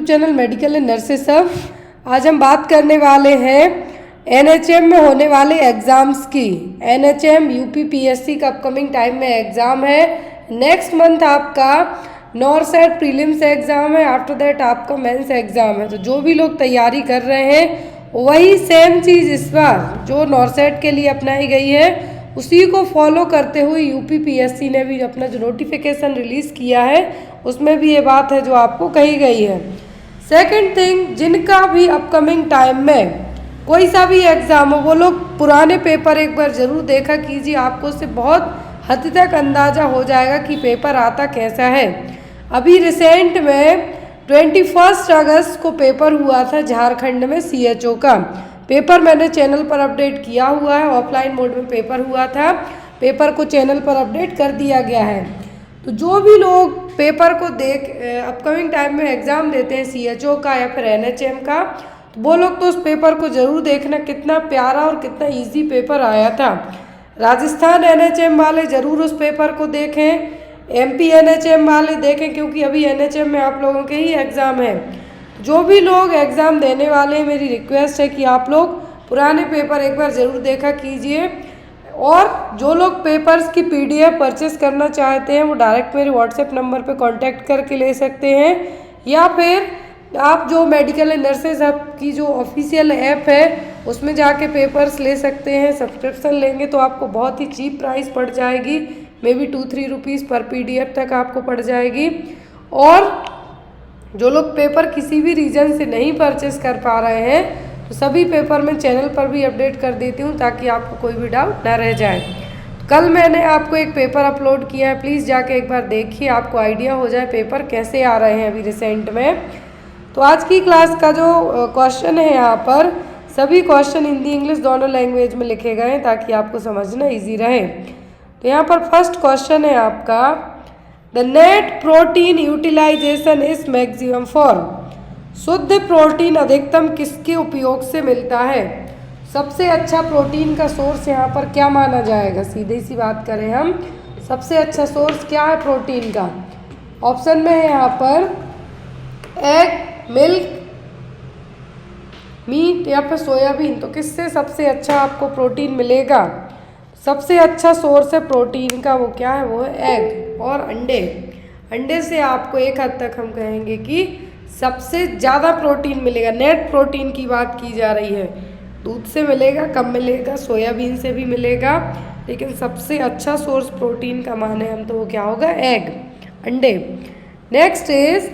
YouTube channel medical and nurses सब। आज हम बात करने वाले हैं एनएचएम में होने वाले एग्ज़ाम्स की। एनएचएम यूपीपीएससी का अपकमिंग टाइम में एग्ज़ाम है। नेक्स्ट मंथ आपका नॉरसेट प्रीलिम्स एग्ज़ाम है, आफ्टर दैट आपका मेंस एग्ज़ाम है। तो जो भी लोग तैयारी कर रहे हैं वही सेम चीज़ इस बार जो नॉरसेट के लिए अपनाई गई है उसी को फॉलो करते हुए यूपीपीएससी ने भी अपना जो नोटिफिकेशन रिलीज़ किया है उसमें भी ये बात है जो आपको कही गई है। सेकंड थिंग, जिनका भी अपकमिंग टाइम में कोई सा भी एग्ज़ाम हो वो लोग पुराने पेपर एक बार ज़रूर देखा कीजिए, आपको उससे बहुत हद तक अंदाज़ा हो जाएगा कि पेपर आता कैसा है। अभी रिसेंट में 21 अगस्त को पेपर हुआ था झारखंड में सीएचओ का पेपर। मैंने चैनल पर अपडेट किया हुआ है, ऑफलाइन मोड में पेपर हुआ था, पेपर को चैनल पर अपडेट कर दिया गया है। तो जो भी लोग पेपर को देख अपकमिंग टाइम में एग्ज़ाम देते हैं सीएचओ का या फिर एनएचएम का, तो वो लोग तो उस पेपर को ज़रूर देखना, कितना प्यारा और कितना इजी पेपर आया था। राजस्थान एनएचएम वाले ज़रूर उस पेपर को देखें, एमपी एनएचएम वाले देखें, क्योंकि अभी एनएचएम में आप लोगों के ही एग्ज़ाम है। जो भी लोग एग्ज़ाम देने वाले हैं मेरी रिक्वेस्ट है कि आप लोग पुराने पेपर एक बार ज़रूर देखा कीजिए। और जो लोग पेपर्स की पीडीएफ परचेस करना चाहते हैं वो डायरेक्ट मेरे व्हाट्सएप नंबर पे कांटेक्ट करके ले सकते हैं, या फिर आप जो मेडिकल एंड नर्सेज हब की जो ऑफिशियल ऐप है उसमें जाके पेपर्स ले सकते हैं। सब्सक्रिप्शन लेंगे तो आपको बहुत ही चीप प्राइस पड़ जाएगी, मे बी 2-3 रुपीज़ पर पीडीएफ तक आपको पड़ जाएगी। और जो लोग पेपर किसी भी रीज़न से नहीं परचेस कर पा रहे हैं तो सभी पेपर मैं चैनल पर भी अपडेट कर देती हूँ ताकि आपको कोई भी डाउट ना रह जाए। कल मैंने आपको एक पेपर अपलोड किया है, प्लीज़ जाके एक बार देखिए, आपको आइडिया हो जाए पेपर कैसे आ रहे हैं अभी रिसेंट में। तो आज की क्लास का जो क्वेश्चन है यहाँ पर सभी क्वेश्चन हिंदी इंग्लिश दोनों लैंग्वेज में लिखे गए हैं ताकि आपको समझना ईजी रहे। तो यहाँ पर फर्स्ट क्वेश्चन है आपका, the net protein utilization is maximum for. शुद्ध प्रोटीन अधिकतम किसके उपयोग से मिलता है? सबसे अच्छा प्रोटीन का सोर्स यहाँ पर क्या माना जाएगा? सीधी सी बात करें हम, सबसे अच्छा सोर्स क्या है प्रोटीन का? ऑप्शन में है यहाँ पर एग, मिल्क, मीट या फिर सोयाबीन। तो किससे सबसे अच्छा आपको प्रोटीन मिलेगा? सबसे अच्छा सोर्स है प्रोटीन का वो क्या है? वो है एग और अंडे। अंडे से आपको एक हद तक हम कहेंगे कि सबसे ज़्यादा प्रोटीन मिलेगा। नेट प्रोटीन की बात की जा रही है, दूध से मिलेगा, कम मिलेगा, सोयाबीन से भी मिलेगा, लेकिन सबसे अच्छा सोर्स प्रोटीन का माने हम तो वो क्या होगा? एग, अंडे। Next is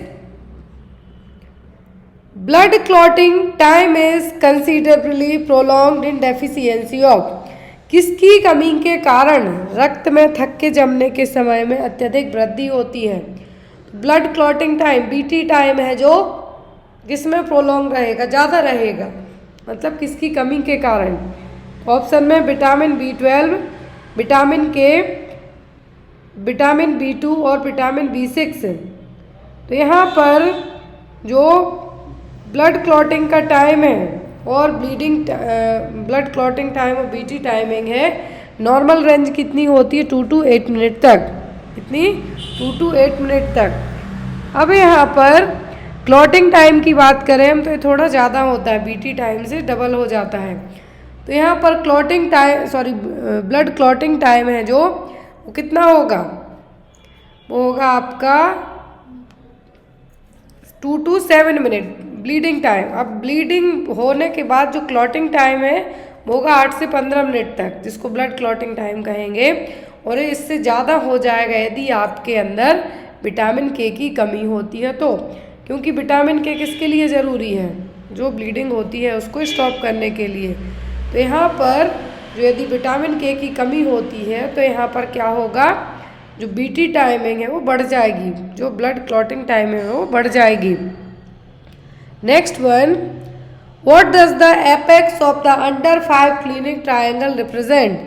blood clotting time is considerably prolonged in deficiency of. किसकी कमी के कारण रक्त में थक्के जमने के समय में अत्यधिक वृद्धि होती है? Blood clotting time BT time है जो किसमें प्रोलॉन्ग रहेगा, ज़्यादा रहेगा, मतलब किसकी कमी के कारण? ऑप्शन में विटामिन B12, विटामिन के, विटामिन B2 और विटामिन B6। तो यहाँ पर जो ब्लड क्लॉटिंग का टाइम है और ब्लड क्लॉटिंग टाइम और बीटी टाइमिंग है, नॉर्मल रेंज कितनी होती है? 2 to 8 मिनट तक। कितनी? 2 to 8 मिनट तक। अब यहाँ पर क्लॉटिंग टाइम की बात करें हम तो ये थोड़ा ज़्यादा होता है, बीटी टाइम से डबल हो जाता है। तो यहाँ पर ब्लड क्लॉटिंग टाइम है जो वो कितना होगा? वो होगा आपका 2 to 7 मिनट ब्लीडिंग टाइम। अब ब्लीडिंग होने के बाद जो क्लॉटिंग टाइम है वो होगा 8 से 15 मिनट तक, जिसको ब्लड क्लॉटिंग टाइम कहेंगे। और इससे ज़्यादा हो जाएगा यदि आपके अंदर विटामिन के की कमी होती है तो, क्योंकि विटामिन के किसके लिए ज़रूरी है? जो ब्लीडिंग होती है उसको स्टॉप करने के लिए। तो यहाँ पर जो यदि विटामिन के की कमी होती है तो यहाँ पर क्या होगा? जो बीटी टाइमिंग है वो बढ़ जाएगी, जो ब्लड क्लॉटिंग टाइमिंग है वो बढ़ जाएगी। Next one, what does the apex of the under 5 clinic triangle represent?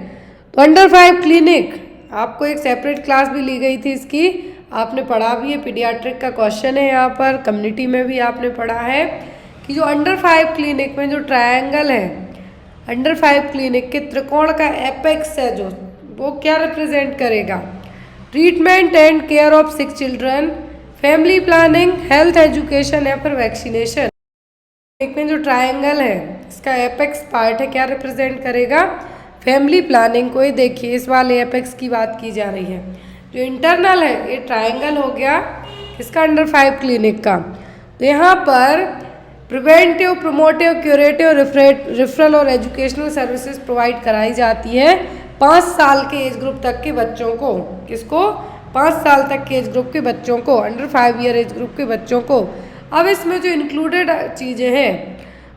तो अंडर 5 क्लिनिक आपको एक सेपरेट क्लास भी ली गई थी, इसकी आपने पढ़ा भी है, पीडियाट्रिक का क्वेश्चन है यहाँ पर, कम्युनिटी में भी आपने पढ़ा है कि जो अंडर 5 क्लिनिक में जो ट्रायंगल है, अंडर 5 क्लिनिक के त्रिकोण का एपेक्स है जो वो क्या रिप्रेजेंट करेगा? Treatment and care of sick children, family planning, health education या फिर वैक्सीनेशन। एक में जो ट्रायंगल है इसका एपेक्स पार्ट है, क्या रिप्रेजेंट करेगा? फैमिली प्लानिंग को। ही देखिए इस वाले एपेक्स की बात की जा रही है। जो इंटरनल है ये ट्रायंगल हो गया इसका अंडर 5 क्लिनिक का। तो यहाँ पर प्रिवेंटिव, प्रोमोटिव, क्यूरेटिव, रेफरल और एजुकेशनल सर्विसेज प्रोवाइड कराई जाती है 5 साल के एज ग्रुप तक के बच्चों को। किसको? 5 साल तक के एज ग्रुप के बच्चों को, अंडर 5 ईयर एज ग्रुप के बच्चों को। अब इसमें जो इंक्लूडेड चीज़ें हैं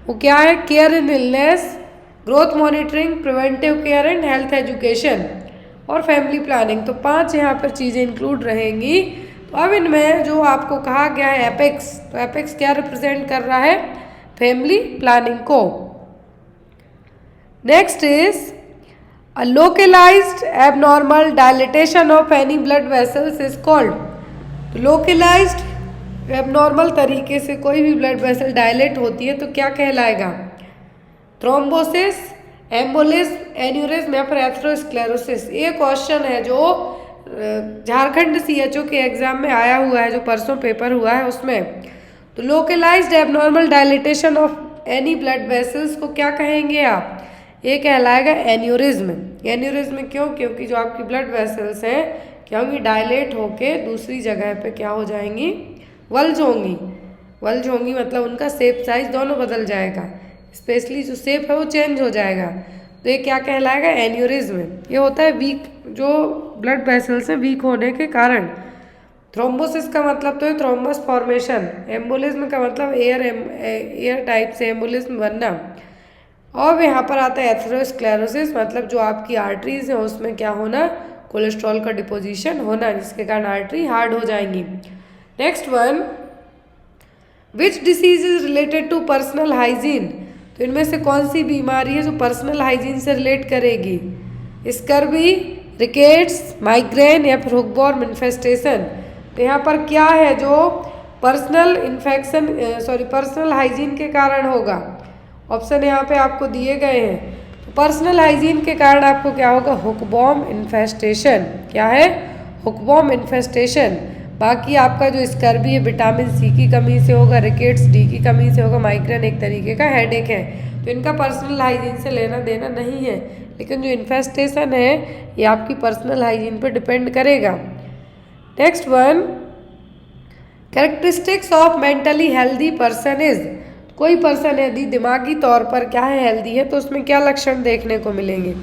वो क्या है? Care in illness, growth monitoring, preventive care and health education और फैमिली प्लानिंग। तो 5 यहाँ पर चीज़ें इंक्लूड रहेंगी। तो अब इनमें जो आपको कहा गया है एपेक्स, तो एपेक्स क्या रिप्रेजेंट कर रहा है? फैमिली प्लानिंग को। Next is a localized abnormal dilatation of any blood vessels is called. तो लोकलाइज्ड एबनॉर्मल तरीके से कोई भी ब्लड वेसल डायलेट होती है तो क्या कहलाएगा? थ्रोम्बोसिस, एम्बोलिज्म, एन्यूरिज्म या फिर एथेरोस्क्लेरोसिस। ये क्वेश्चन है जो झारखंड सीएचओ के एग्जाम में आया हुआ है, जो परसों पेपर हुआ है उसमें। तो localized abnormal dilatation of any blood vessels को क्या कहेंगे आप? ये कहलाएगा एन्यूरिज्म। एन्यूरिज्म क्यों? क्योंकि जो आपकी ब्लड वेसल्स हैं क्या होंगी? डायलेट होके दूसरी जगह पे क्या हो जाएंगी? वल्ज होंगी। वल्ज होंगी मतलब उनका शेप साइज दोनों बदल जाएगा, स्पेशली जो शेप है वो चेंज हो जाएगा। तो ये क्या कहलाएगा? एन्यूरिज्म। ये होता है वीक, जो ब्लड वेसल्स हैं वीक होने के कारण। थ्रोम्बोसिस का मतलब तो है थ्रोम्बस फॉर्मेशन। एम्बोलिज्म का मतलब एयर टाइप से एम्बोलिज्म बनना। और यहाँ पर आता है एथेरोस्क्लेरोसिस, मतलब जो आपकी आर्टरीज हैं उसमें क्या होना? कोलेस्ट्रॉल का डिपोजिशन होना, जिसके कारण आर्टरी हार्ड हो जाएंगी। Next one, which disease is related to personal hygiene. तो इनमें से कौन सी बीमारी है जो पर्सनल हाइजीन से रिलेट करेगी? स्कर्वी, रिकेट्स, माइग्रेन या फिर हुकबॉर्न इन्फेस्टेशन। तो यहाँ पर क्या है जो पर्सनल इन्फेक्शन पर्सनल हाइजीन के कारण होगा? ऑप्शन यहाँ पे आपको दिए गए हैं। तो पर्सनल हाइजीन के कारण आपको क्या होगा? हुकबॉर्न इन्फेस्टेशन। क्या है? हुकबॉर्न इन्फेस्टेशन। बाकी आपका जो स्कर्वी है विटामिन सी की कमी से होगा, रिकेट्स डी की कमी से होगा, माइग्रेन एक तरीके का हेडेक है। तो इनका पर्सनल हाइजीन से लेना देना नहीं है, लेकिन जो इन्फेस्टेशन है ये आपकी पर्सनल हाइजीन पर डिपेंड करेगा। Next one, characteristics of mentally healthy person is. कोई पर्सन यदि दिमागी तौर पर क्या है? हेल्दी है, तो उसमें क्या लक्षण देखने को मिलेंगे?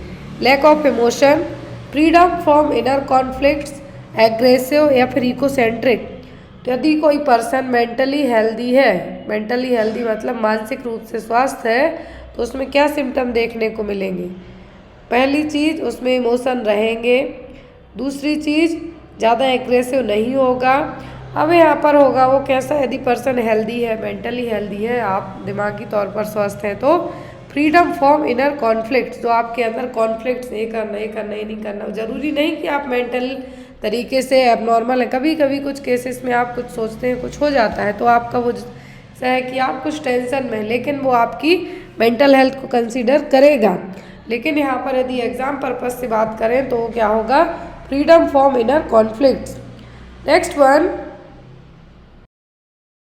Lack of emotion, freedom from inner conflicts, aggressive या फिर इकोसेंट्रिक। तो यदि कोई पर्सन मेंटली हेल्दी है, मेंटली हेल्दी मतलब मानसिक रूप से स्वस्थ है, तो उसमें क्या सिम्टम देखने को मिलेंगे? पहली चीज़, उसमें इमोशन रहेंगे। दूसरी चीज़, ज़्यादा एग्रेसिव नहीं होगा। अब यहाँ पर होगा वो कैसा? यदि पर्सन हेल्दी है, मेंटली हेल्दी है, आप दिमागी तौर पर स्वस्थ हैं, तो फ्रीडम फ्रॉम इनर कॉन्फ्लिक्ट्स, जो आपके अंदर कॉन्फ्लिक्ट्स, ये करना ये नहीं करना। जरूरी नहीं कि आप मेंटल तरीके से एबनॉर्मल है। कभी कभी कुछ केसेस में आप कुछ सोचते हैं, कुछ हो जाता है, तो आपका वो ऐसा है कि आप कुछ टेंशन में, लेकिन वो आपकी मेंटल हेल्थ को कंसीडर करेगा। लेकिन यहाँ पर यदि एग्जाम पर्पज से बात करें तो क्या होगा? Freedom from inner conflicts. Next one,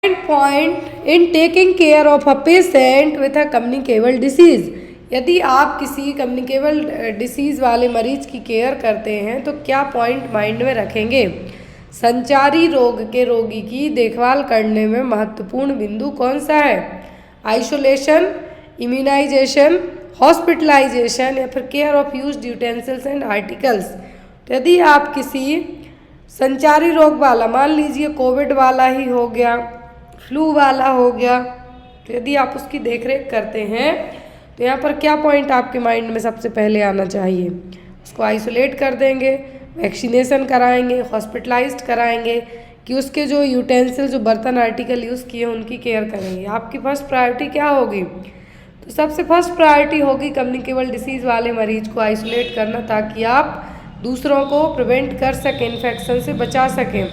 point in taking care of a patient with a communicable disease. यदि आप किसी कम्युनिकेबल डिसीज़ वाले मरीज की केयर करते हैं तो क्या पॉइंट माइंड में रखेंगे? संचारी रोग के रोगी की देखभाल करने में महत्वपूर्ण बिंदु कौन सा है? आइसोलेशन, इम्यूनाइजेशन, हॉस्पिटलाइजेशन या फिर care of used utensils and articles. तो यदि आप किसी संचारी रोग वाला, मान लीजिए कोविड वाला ही हो गया, फ्लू वाला हो गया, तो यदि आप उसकी देखरेख करते हैं तो यहाँ पर क्या पॉइंट आपके माइंड में सबसे पहले आना चाहिए? उसको आइसोलेट कर देंगे, वैक्सीनेशन कराएंगे, हॉस्पिटलाइज्ड कराएंगे, कि उसके जो यूटेंसिल, जो बर्तन आर्टिकल यूज़ किए उनकी केयर करेंगे। आपकी फर्स्ट प्रायोरिटी क्या होगी? तो सबसे फर्स्ट प्रायोरिटी होगी कम्युनिकेबल डिसीज़ वाले मरीज को आइसोलेट करना, ताकि आप दूसरों को प्रिवेंट कर सकें, इन्फेक्शन से बचा सकें।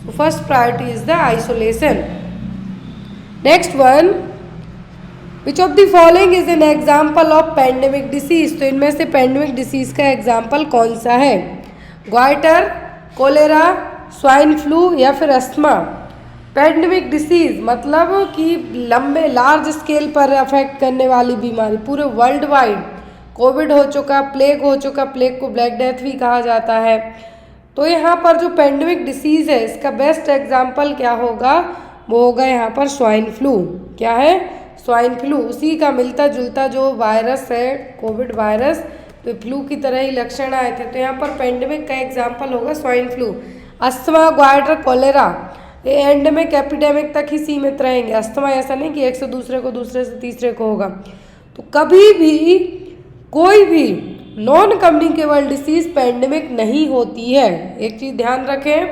तो first priority is the isolation. Next one, which of the following is an example of pandemic disease. तो इनमें से पैंडेमिक डिसीज का एग्जाम्पल कौन सा है? ग्वाइटर, कोलेरा, स्वाइन फ्लू या फिर अस्थमा। पैंडेमिक डिसीज मतलब कि लंबे लार्ज स्केल पर अफेक्ट करने वाली बीमारी, पूरे वर्ल्ड वाइड। कोविड हो चुका, प्लेग हो चुका, प्लेग को ब्लैक डेथ भी कहा जाता है। तो यहाँ पर जो पैंडेमिक डिसीज है इसका बेस्ट एग्जाम्पल क्या होगा, वो होगा यहाँ पर स्वाइन फ्लू। क्या है? Swine flu. उसी का मिलता जुलता जो वायरस है कोविड वायरस, तो फ्लू की तरह ही लक्षण आए थे। तो यहाँ पर पैंडेमिक का एग्जाम्पल होगा swine flu. Asthma, goitre, cholera ये एंडेमिक एपिडेमिक तक ही सीमित रहेंगे। अस्थमा ऐसा नहीं कि एक से दूसरे को, दूसरे से तीसरे को होगा। तो कभी भी कोई भी नॉन कम्युनिकेबल डिसीज़ पैंडेमिक नहीं होती है। एक चीज़ ध्यान रखें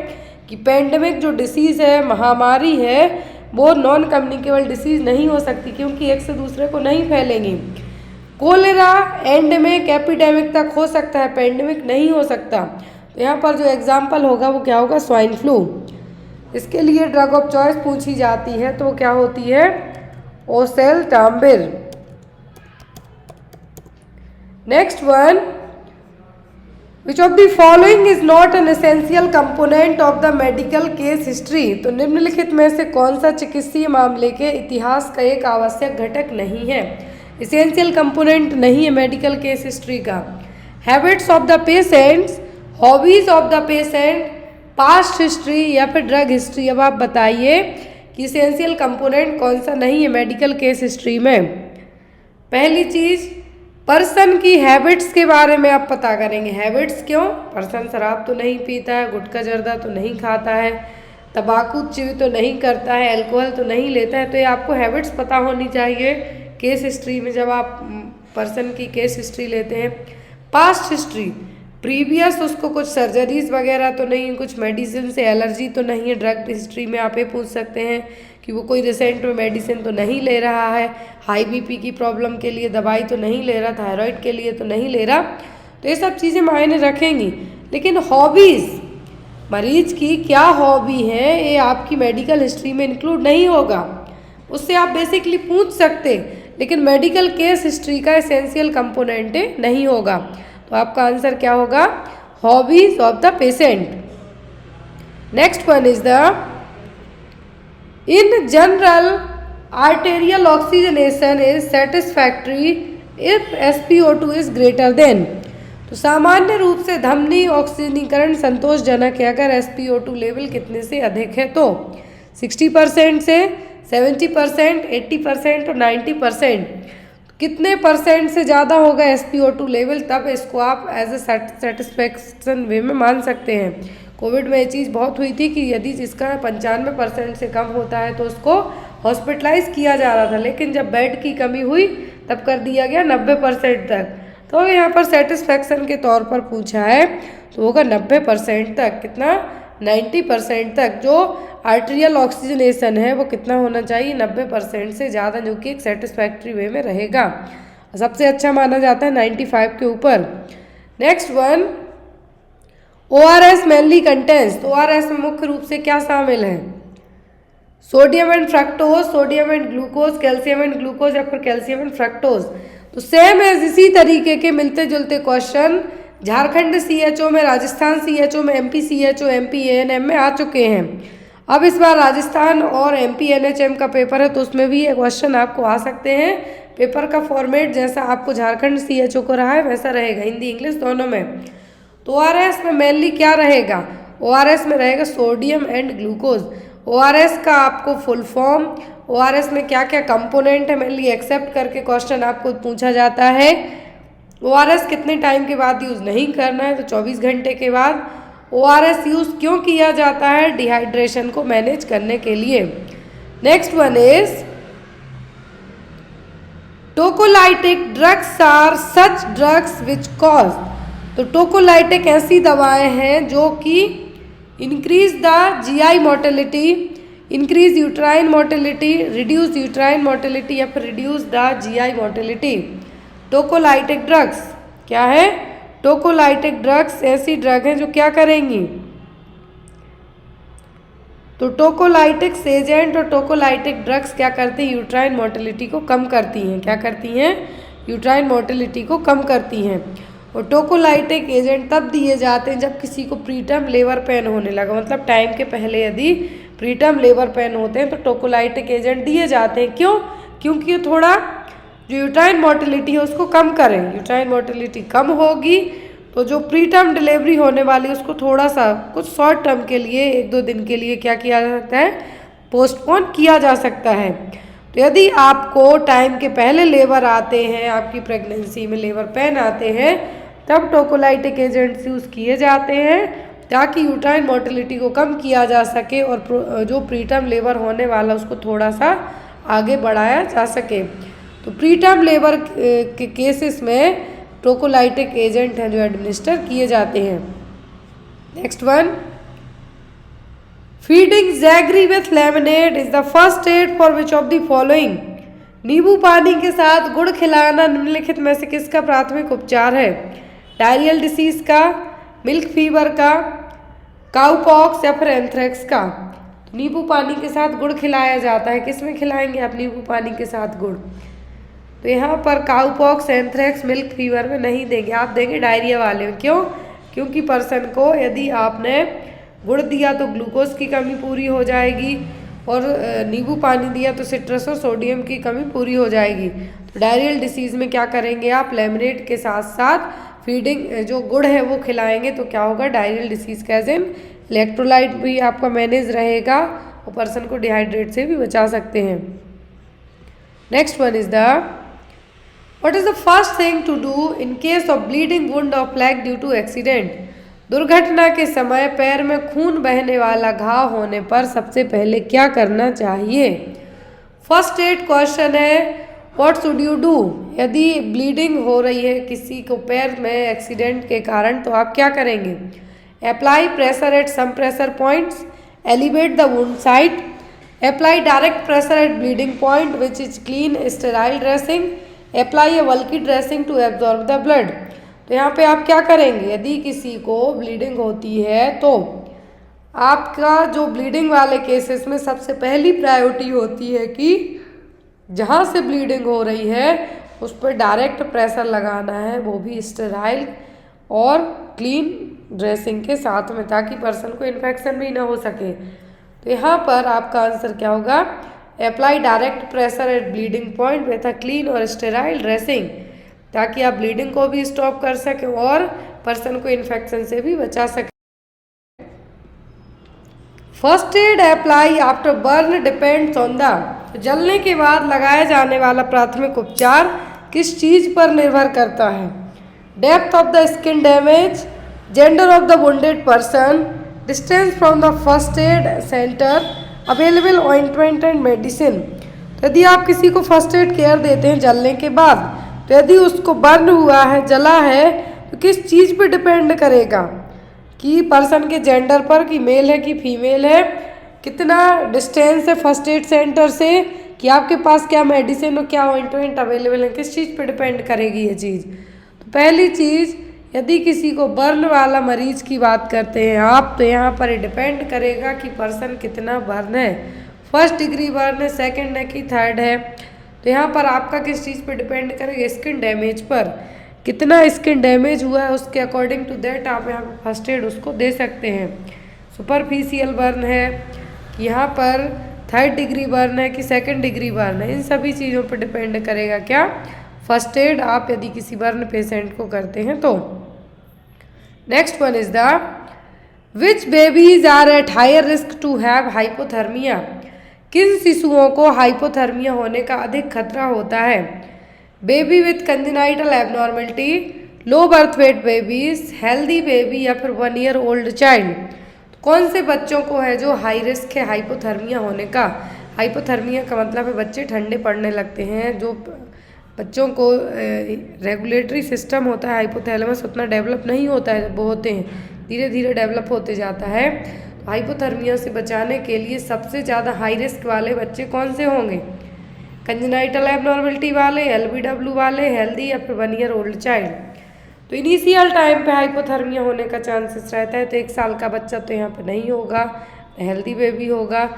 कि पैंडेमिक जो डिसीज़ है, महामारी है, वो नॉन कम्युनिकेबल डिसीज़ नहीं हो सकती क्योंकि एक से दूसरे को नहीं फैलेंगी। कोलेरा एंडेमिक एपिडेमिक तक हो सकता है, पैंडेमिक नहीं हो सकता। तो यहाँ पर जो एग्जाम्पल होगा वो क्या होगा, स्वाइन फ्लू। इसके लिए ड्रग ऑफ चॉइस पूछी जाती है तो वो क्या होती है, oseltamivir. Next one, which of the following is not an essential component of the medical case history. तो निम्नलिखित में से कौन सा चिकित्सीय मामले के इतिहास का एक आवश्यक घटक नहीं है, एसेंशियल कंपोनेंट नहीं है मेडिकल केस हिस्ट्री का। Habits of the patients, hobbies of the patient, past history या फिर ड्रग हिस्ट्री। अब आप बताइए कि एसेंशियल कंपोनेंट कौन सा नहीं है मेडिकल केस हिस्ट्री में। पहली चीज़, पर्सन की हैबिट्स के बारे में आप पता करेंगे। हैबिट्स क्यों? पर्सन शराब तो नहीं पीता है, गुटखा जर्दा तो नहीं खाता है, तंबाकू च्यू तो नहीं करता है, अल्कोहल तो नहीं लेता है। तो ये आपको हैबिट्स पता होनी चाहिए केस हिस्ट्री में जब आप पर्सन की केस हिस्ट्री लेते हैं। पास्ट हिस्ट्री, प्रीवियस उसको कुछ सर्जरीज वगैरह तो नहीं, कुछ मेडिसिन से एलर्जी तो नहीं है। ड्रग हिस्ट्री में आप ये पूछ सकते हैं कि वो कोई रिसेंट में मेडिसिन तो नहीं ले रहा है, हाई बीपी की प्रॉब्लम के लिए दवाई तो नहीं ले रहा, थायराइड के लिए तो नहीं ले रहा। तो ये सब चीज़ें मायने रखेंगी। लेकिन हॉबीज़, मरीज की क्या हॉबी है, ये आपकी मेडिकल हिस्ट्री में इंक्लूड नहीं होगा। उससे आप बेसिकली पूछ सकते, लेकिन मेडिकल केस हिस्ट्री का एसेंशियल कंपोनेंट नहीं होगा। तो आपका आंसर क्या होगा, hobbies of the patient. Next one is the, in general arterial oxygenation is satisfactory if SpO2 is greater than. तो सामान्य रूप से धमनी ऑक्सीजनीकरण संतोषजनक है अगर SpO2 लेवल कितने से अधिक है तो 60% से 70%, 80% और 90%। कितने परसेंट से ज़्यादा होगा SpO2 लेवल, तब इसको आप एज ए सेटिस्फेक्शन वे में मान सकते हैं। कोविड में ये चीज़ बहुत हुई थी कि यदि जिसका 95% से कम होता है तो उसको हॉस्पिटलाइज किया जा रहा था, लेकिन जब बेड की कमी हुई तब कर दिया गया 90% तक। तो यहाँ पर सेटिस्फेक्शन के तौर पर पूछा है तो होगा 90% तक। कितना? 90% तक। जो आर्टेरियल ऑक्सीजनेशन है वो कितना होना चाहिए, 90% से ज़्यादा, जो कि एक सेटिस्फैक्ट्री वे में रहेगा। सबसे अच्छा माना जाता है 95 के ऊपर। Next one, ORS mainly contains. तो ORS में मुख्य रूप से क्या शामिल है, sodium and fructose, sodium and glucose, calcium and glucose या फिर कैल्शियम एंड फ्रक्टोज। तो सेम एज इसी तरीके के मिलते जुलते क्वेश्चन झारखंड CHO में, राजस्थान CHO में, MP CHO, MP ANM में आ चुके हैं। अब इस बार राजस्थान और MP NHM का पेपर है तो उसमें भी ये क्वेश्चन आपको आ सकते हैं। पेपर का फॉर्मेट जैसा आपको झारखंड CHO को रहा है वैसा रहेगा, हिंदी इंग्लिश दोनों में। तो ORS में मेनली क्या रहेगा, ORS में रहेगा सोडियम एंड ग्लूकोज। ORS का आपको फुल फॉर्म, ORS में क्या क्या कंपोनेंट है मेनली एक्सेप्ट करके क्वेश्चन आपको पूछा जाता है। ORS कितने टाइम के बाद यूज़ नहीं करना है, तो 24 घंटे के बाद। ORS यूज़ क्यों किया जाता है, डिहाइड्रेशन को मैनेज करने के लिए। Next one is, tocolytic drugs are such drugs which cause. तो टोकोलाइटिक ऐसी दवाएं हैं जो कि increase the GI mortality, increase uterine mortality, reduce uterine mortality या फिर reduce the GI mortality. Tocolytic drugs क्या है, टोकोलाइटिक ड्रग्स ऐसी ड्रग हैं जो क्या करेंगी, तो टोकोलाइटिक्स एजेंट और टोकोलाइटिक ड्रग्स क्या करती हैं, यूट्राइन मोर्टेलिटी को कम करती हैं। क्या करती हैं, यूट्राइन मोर्टेलिटी को कम करती हैं। और टोकोलाइटिक एजेंट तब दिए जाते हैं जब किसी को प्रीटर्म लेबर पेन होने लगा, मतलब टाइम के पहले यदि प्रीटर्म लेबर पेन होते हैं तो टोकोलाइटिक एजेंट दिए जाते हैं। क्यों? क्योंकि ये थोड़ा जो यूट्राइन मोटिलिटी है उसको कम करें। यूट्राइन मोटिलिटी कम होगी तो जो प्रीटर्म डिलीवरी होने वाली है उसको थोड़ा सा कुछ शॉर्ट टर्म के लिए 1-2 दिन के लिए क्या किया जा सकता है, पोस्टपोन किया जा सकता है। तो यदि आपको टाइम के पहले लेबर आते हैं, आपकी प्रेगनेंसी में लेबर पेन आते हैं, तब टोकोलाइटिक एजेंट्स यूज़ किए जाते हैं ताकि यूट्राइन मोटिलिटी को कम किया जा सके और जो प्रीटर्म लेबर होने वाला उसको थोड़ा सा आगे बढ़ाया जा सके। तो प्रीटर्म लेबर के केसेस में टोकोलाइटिक एजेंट हैं जो एडमिनिस्टर किए जाते हैं। Next one, feeding jaggery with lemonade is the first aid for which of the following. नींबू पानी के साथ गुड़ खिलाना निम्नलिखित में से किसका प्राथमिक उपचार है? डायरियल डिसीज का, मिल्क फीवर का, काउपॉक्स या फिर एंथ्रेक्स का। तो नींबू पानी के साथ गुड़ खिलाया जाता है। किस में खिलाएंगे आप नींबू पानी के साथ गुड़? तो यहाँ पर काउपॉक्स, एंथ्रेक्स, मिल्क फीवर में नहीं देंगे, आप देंगे डायरिया वाले में। क्यों? क्योंकि पर्सन को यदि आपने गुड़ दिया तो ग्लूकोज की कमी पूरी हो जाएगी और नींबू पानी दिया तो सिट्रस और सोडियम की कमी पूरी हो जाएगी। तो डायरियल डिसीज़ में क्या करेंगे आप? लेमनेड के साथ साथ फीडिंग जो गुड़ है वो खिलाएंगे तो क्या होगा? डायरियल डिसीज़ का एज इन इलेक्ट्रोलाइट भी आपका मैनेज रहेगा और पर्सन को डिहाइड्रेट से भी बचा सकते हैं। Next one is the what is the first thing to do in case of bleeding wound of leg due to accident. दुर्घटना के समय पैर में खून बहने वाला घाव होने पर सबसे पहले क्या करना चाहिए? फर्स्ट एड क्वेश्चन है, व्हाट शुड यू डू। यदि ब्लीडिंग हो रही है किसी को पैर में एक्सीडेंट के कारण तो आप क्या करेंगे? Apply pressure at some pressure points, elevate the wound site, apply direct pressure at bleeding point which is clean sterile dressing, apply a bulky dressing to absorb the blood. तो यहाँ पे आप क्या करेंगे? यदि किसी को ब्लीडिंग होती है तो आपका जो ब्लीडिंग वाले केसेस में सबसे पहली प्रायोरिटी होती है कि जहाँ से ब्लीडिंग हो रही है उस पर डायरेक्ट प्रेशर लगाना है, वो भी स्टेराइल और क्लीन ड्रेसिंग के साथ में, ताकि पर्सन को इन्फेक्शन भी ना हो सके। तो यहाँ पर आपका आंसर क्या होगा? Apply direct pressure at bleeding point with a clean और स्टेराइल ड्रेसिंग, ताकि आप ब्लीडिंग को भी स्टॉप कर सकें और पर्सन को इन्फेक्शन से भी बचा सकें। First aid apply after burn depends on the. जलने के बाद लगाया जाने वाला प्राथमिक उपचार किस चीज़ पर निर्भर करता है? Depth of the skin damage, gender of the wounded person, distance from the first aid centre, available ointment and medicine. तो यदि आप किसी को फर्स्ट एड केयर देते हैं जलने के बाद, तो यदि उसको बर्न हुआ है, जला है, तो किस चीज़ पे डिपेंड करेगा कि पर्सन के जेंडर पर, कि मेल है कि फीमेल है, कितना डिस्टेंस है फर्स्ट एड सेंटर से, कि आपके पास क्या मेडिसिन और क्या ऑइंटमेंट अवेलेबल है, किस चीज़ पे डिपेंड करेगी ये चीज़। तो पहली चीज़, यदि किसी को बर्न वाला मरीज की बात करते हैं आप, तो यहाँ पर डिपेंड करेगा कि पर्सन कितना बर्न है, फर्स्ट डिग्री बर्न है, सेकंड है कि थर्ड है। तो यहाँ पर आपका किस चीज़ पे डिपेंड करेगा? स्किन डैमेज पर, कितना स्किन डैमेज हुआ है उसके अकॉर्डिंग टू दैट आप यहाँ पर फर्स्ट एड उसको दे सकते हैं। सुपरफिशियल बर्न है, यहाँ पर थर्ड डिग्री बर्न है कि सेकंड डिग्री बर्न है, इन सभी चीज़ों पर डिपेंड करेगा क्या फर्स्ट एड आप यदि किसी बर्न पेशेंट को करते हैं तो। Next one is the which babies are at higher risk to have hypothermia. किन शिशुओं को हाइपोथर्मिया होने का अधिक खतरा होता है? Baby with congenital abnormality, low birth wait babies, healthy baby या फिर 1 ईयर ओल्ड चाइल्ड। कौन से बच्चों को है जो हाई रिस्क है हाइपोथर्मिया होने का? हाइपोथर्मिया का मतलब है बच्चे ठंडे पड़ने लगते हैं। जो बच्चों को रेगुलेटरी सिस्टम होता है हाइपोथैलेमस उतना डेवलप नहीं होता है, वो होते हैं धीरे धीरे डेवलप होते जाता है। तो हाइपोथर्मिया से बचाने के लिए सबसे ज़्यादा हाई रिस्क वाले बच्चे कौन से होंगे? कंजेनाइटल एबनॉर्मलिटी वाले, LBW वाले, हेल्दी या फिर 1 ईयर ओल्ड चाइल्ड। तो इनिशियल टाइम पे हाइपोथर्मिया होने का चांसेस रहता है, तो 1 साल का बच्चा तो यहाँ पे नहीं होगा, हेल्दी बेबी होगा।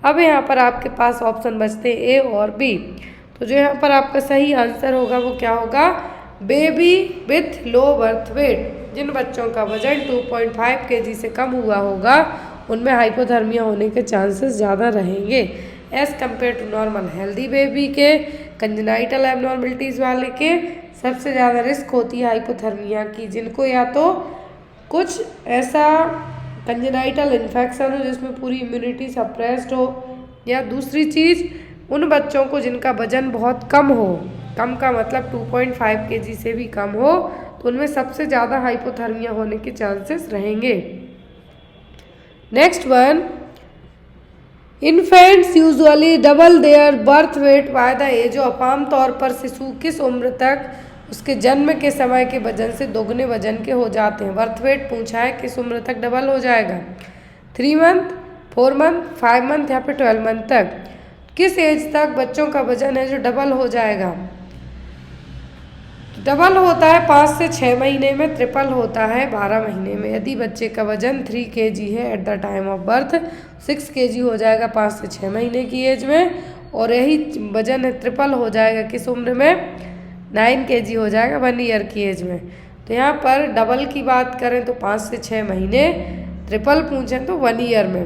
अब यहाँ पर आपके पास ऑप्शन बचते हैं ए और बी, तो जो यहाँ पर आपका सही आंसर होगा वो क्या होगा? Baby with low birth weight. जिन बच्चों का वजन 2.5 kg से कम हुआ होगा उनमें हाइपोथर्मिया होने के चांसेस ज़्यादा रहेंगे as compare to normal healthy baby के। कंजेनाइटल एबनॉर्मलिटीज़ वाले के सबसे ज़्यादा रिस्क होती है हाइपोथर्मिया की, जिनको या तो कुछ ऐसा कंजेनाइटल इन्फेक्शन हो जिसमें पूरी इम्यूनिटी सप्रेस्ड हो, या दूसरी चीज़ उन बच्चों को जिनका वजन बहुत कम हो, कम का मतलब 2.5 kg से भी कम हो, तो उनमें सबसे ज़्यादा हाइपोथर्मिया होने के चांसेस रहेंगे। Next one, infants usually double their birth weight by the age of. आम तौर पर शिशु किस उम्र तक उसके जन्म के समय के वजन से दोगुने वजन के हो जाते हैं? बर्थ वेट पूछा है, किस उम्र तक डबल हो जाएगा? 3 मंथ, 4 मंथ, 5 मंथ या फिर 12 मंथ तक? किस एज तक बच्चों का वजन है जो डबल हो जाएगा? डबल होता है 5 से 6 महीने में, ट्रिपल होता है 12 महीने में। यदि बच्चे का वजन 3 kg है at the time of birth, 6 kg हो जाएगा 5 से 6 महीने की एज में, और यही वजन ट्रिपल हो जाएगा किस उम्र में? 9 kg हो जाएगा 1 ईयर की एज में। तो यहाँ पर डबल की बात करें तो 5 से 6 महीने, ट्रिपल पूछें तो 1 ईयर में।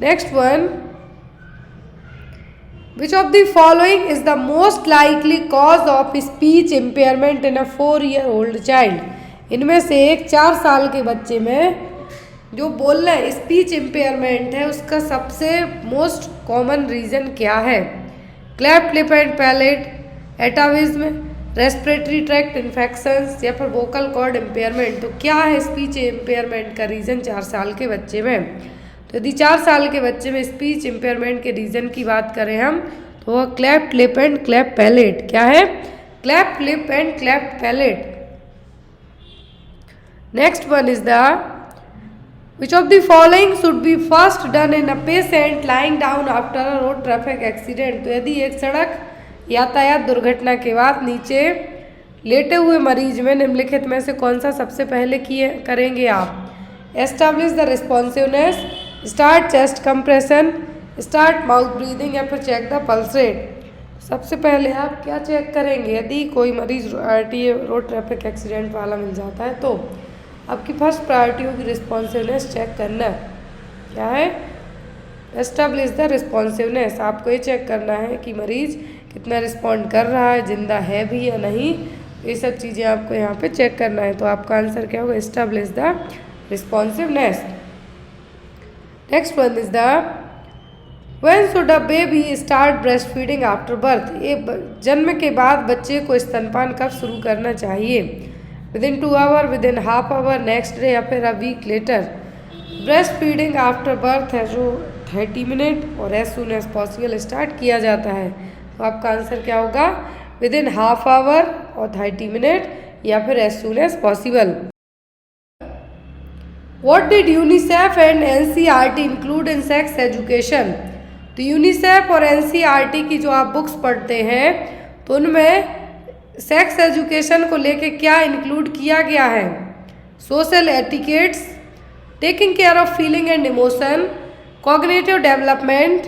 Next one, Which of the following is the most likely cause of speech impairment in a 4-year-old child? इनमें से एक 4 साल के बच्चे में जो बोलना है स्पीच इम्पेयरमेंट है, उसका सबसे मोस्ट कॉमन रीज़न क्या है? Cleft lip and palate, atavism, respiratory tract infections या फिर वोकल कॉर्ड इम्पेयरमेंट? तो क्या है स्पीच इम्पेयरमेंट का रीज़न 4 साल के बच्चे में? तो यदि 4 साल के बच्चे में स्पीच इम्पेयरमेंट के रीज़न की बात करें हम, तो वह cleft lip and cleft palate. क्या है? Cleft lip and cleft palate. Next one is the which of the following should be first done in a patient lying down after a road traffic accident? तो यदि एक सड़क यातायात दुर्घटना के बाद नीचे लेटे हुए मरीज में निम्नलिखित में से कौन सा सबसे पहले करेंगे आप? Establish the responsiveness, start chest compression, start mouth breathing या फिर चेक द पल्स रेट? सबसे पहले आप क्या चेक करेंगे? यदि कोई मरीज रोड ट्रैफिक एक्सीडेंट वाला मिल जाता है तो आपकी फर्स्ट प्रायोरिटी होगी रिस्पॉन्सिवनेस चेक करना। क्या है? Establish the responsiveness. आपको ये चेक करना है कि मरीज कितना रिस्पॉन्ड कर रहा है, जिंदा है भी या नहीं, ये सब चीज़ें आपको यहाँ पे चेक करना है। तो आपका आंसर क्या होगा? Establish the responsiveness. Next one is the when should a baby start breast feeding after birth? ये जन्म के बाद बच्चे को स्तनपान कब शुरू करना चाहिए? Within 2 hour, within half hour, next day या फिर a week later? Breast feeding after birth है जो 30 मिनट और as soon as possible start किया जाता है। तो आपका आंसर क्या होगा? विदिन हाफ आवर और 30 मिनट या फिर as soon as possible. What did UNICEF and NCERT include in sex education? तो यूनिसेफ और NCERT की जो आप बुक्स पढ़ते हैं तो उनमें सेक्स एजुकेशन को लेके क्या इंक्लूड किया गया है? Social etiquettes, taking care of feeling and emotion, cognitive development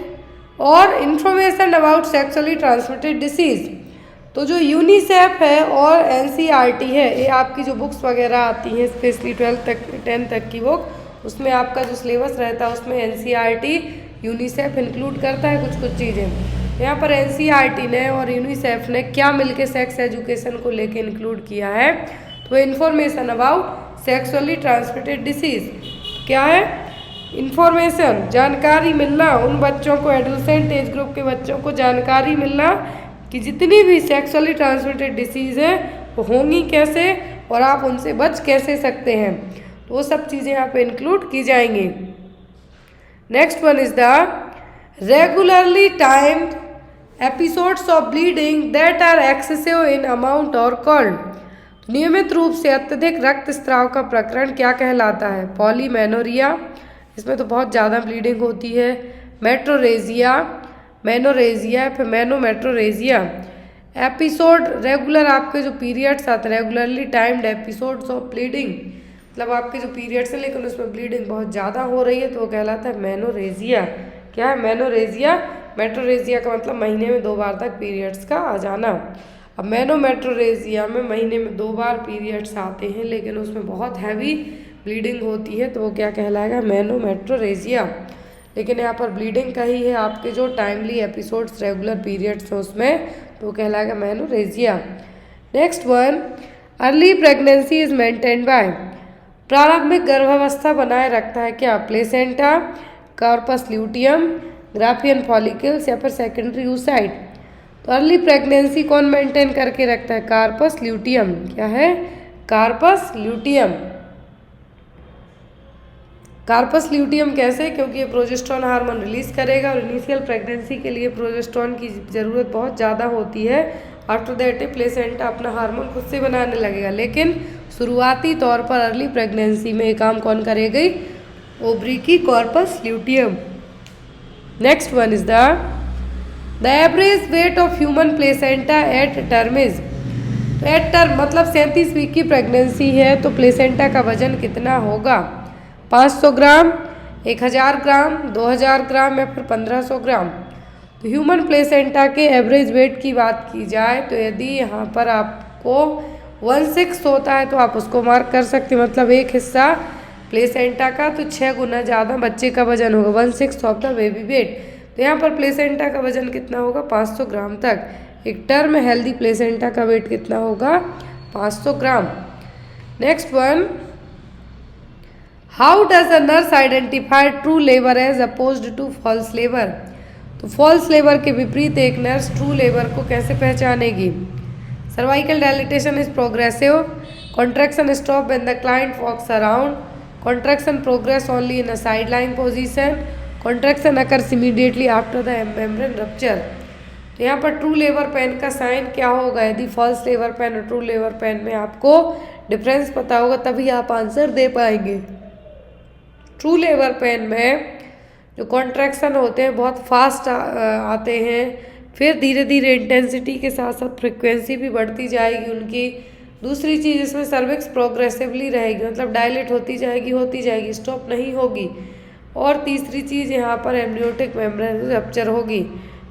और information about sexually transmitted disease. तो जो यूनिसेफ है और NCERT है, ये आपकी जो बुक्स वगैरह आती हैं स्पेशली 10 तक की बुक, उसमें आपका जो सिलेबस रहता है उसमें NCERT यूनिसेफ इंक्लूड करता है कुछ चीज़ें। यहाँ पर NCERT ने और यूनिसेफ ने क्या मिलके सेक्स एजुकेशन को लेके इंक्लूड किया है? तो information about sexually transmitted disease. क्या है? इन्फॉर्मेशन, जानकारी मिलना, उन बच्चों को, एडोलसेंट एज ग्रुप के बच्चों को जानकारी मिलना कि जितनी भी सेक्सुअली ट्रांसमिटेड डिसीज़ है वो होंगी कैसे और आप उनसे बच कैसे सकते हैं, तो वो सब चीज़ें यहाँ पे इंक्लूड की जाएंगी। Next one is the regularly timed episodes of bleeding that are excessive in amount are called. नियमित रूप से अत्यधिक रक्तस्राव का प्रकरण क्या कहलाता है? पॉलीमेनोरिया, इसमें तो बहुत ज़्यादा ब्लीडिंग होती है, मेट्रोरेजिया, मेनोरेजिया, फिर मेनोमेट्रोरेजिया। एपिसोड, रेगुलर आपके जो पीरियड्स आते हैं, regularly timed episodes of bleeding, मतलब आपके जो पीरियड्स हैं लेकिन उसमें ब्लीडिंग बहुत ज़्यादा हो रही है तो वो कहलाता है मेनोरेजिया। क्या है? मेनोरेजिया। मेट्रोरेजिया का मतलब महीने में 2 बार तक पीरियड्स का आ जाना। अब मेनोमेट्रोरेजिया में महीने में 2 बार पीरियड्स आते हैं लेकिन उसमें बहुत हैवी ब्लीडिंग होती है तो वो क्या कहलाएगा, मेनोमेट्रोरेजिया। लेकिन यहाँ पर ब्लीडिंग का ही है आपके जो टाइमली एपिसोड्स रेगुलर पीरियड्स हैं उसमें, तो वो कहलाएगा menorrhagia. Next one, early pregnancy is maintained by, प्रारंभिक गर्भावस्था बनाए रखता है क्या, placenta, corpus luteum, Graafian follicles या फिर सेकेंडरी oocyte। तो अर्ली प्रेगनेंसी कौन मेंटेन करके रखता है, कार्पस ल्यूटियम। क्या है, कार्पस ल्यूटियम। कार्पस ल्यूटियम कैसे, क्योंकि ये प्रोजेस्टेरॉन हार्मोन रिलीज करेगा और इनिशियल प्रेगनेंसी के लिए प्रोजेस्टेरॉन की ज़रूरत बहुत ज़्यादा होती है। आफ्टर दैट प्लेसेंटा अपना हार्मोन खुद से बनाने लगेगा, लेकिन शुरुआती तौर पर अर्ली प्रेगनेंसी में ये काम कौन करेगी, ओवरी की corpus luteum. Next one is the average weight of human placenta at term is, तो एट टर्म मतलब 37 वीक की प्रेगनेंसी है तो प्लेसेंटा का वजन कितना होगा, 500 ग्राम, 1000 ग्राम, 2000 ग्राम या फिर 1500 ग्राम। तो ह्यूमन प्लेसेंटा के एवरेज वेट की बात की जाए तो यदि यहाँ पर आपको 1/6 होता है तो आप उसको मार्क कर सकते हैं, मतलब एक हिस्सा प्लेसेंटा का तो 6 गुना ज़्यादा बच्चे का वजन होगा, 1/6 ऑफ द बेबी वेट। तो यहाँ पर प्लेसेंटा का वजन कितना होगा, 500 ग्राम तक। एक टर्म हेल्दी प्लेसेंटा का वेट कितना होगा, 500 gram. Next one, how does a nurse identify true labour as opposed to false labour, तो फॉल्स लेबर के विपरीत एक नर्स ट्रू लेबर को कैसे पहचानेगी। Cervical dilatation is progressive, contraction stop when the client walks around, contraction progress only in a side line position, contraction occurs immediately after the membrane rupture. तो यहाँ पर true labour pain का sign क्या होगा, यदि फॉल्स लेबर पेन और true labour pain में आपको डिफरेंस पता होगा तभी आप आंसर दे पाएंगे। ट्रू लेबर पेन में जो कॉन्ट्रैक्शन होते हैं बहुत फास्ट आते हैं, फिर धीरे धीरे इंटेंसिटी के साथ साथ फ्रिक्वेंसी भी बढ़ती जाएगी उनकी। दूसरी चीज़ इसमें सर्विक्स प्रोग्रेसिवली रहेगी, मतलब डायलेट होती जाएगी, स्टॉप नहीं होगी। और तीसरी चीज़ यहाँ पर एम्नियोटिक मेम्ब्रेन रप्चर होगी।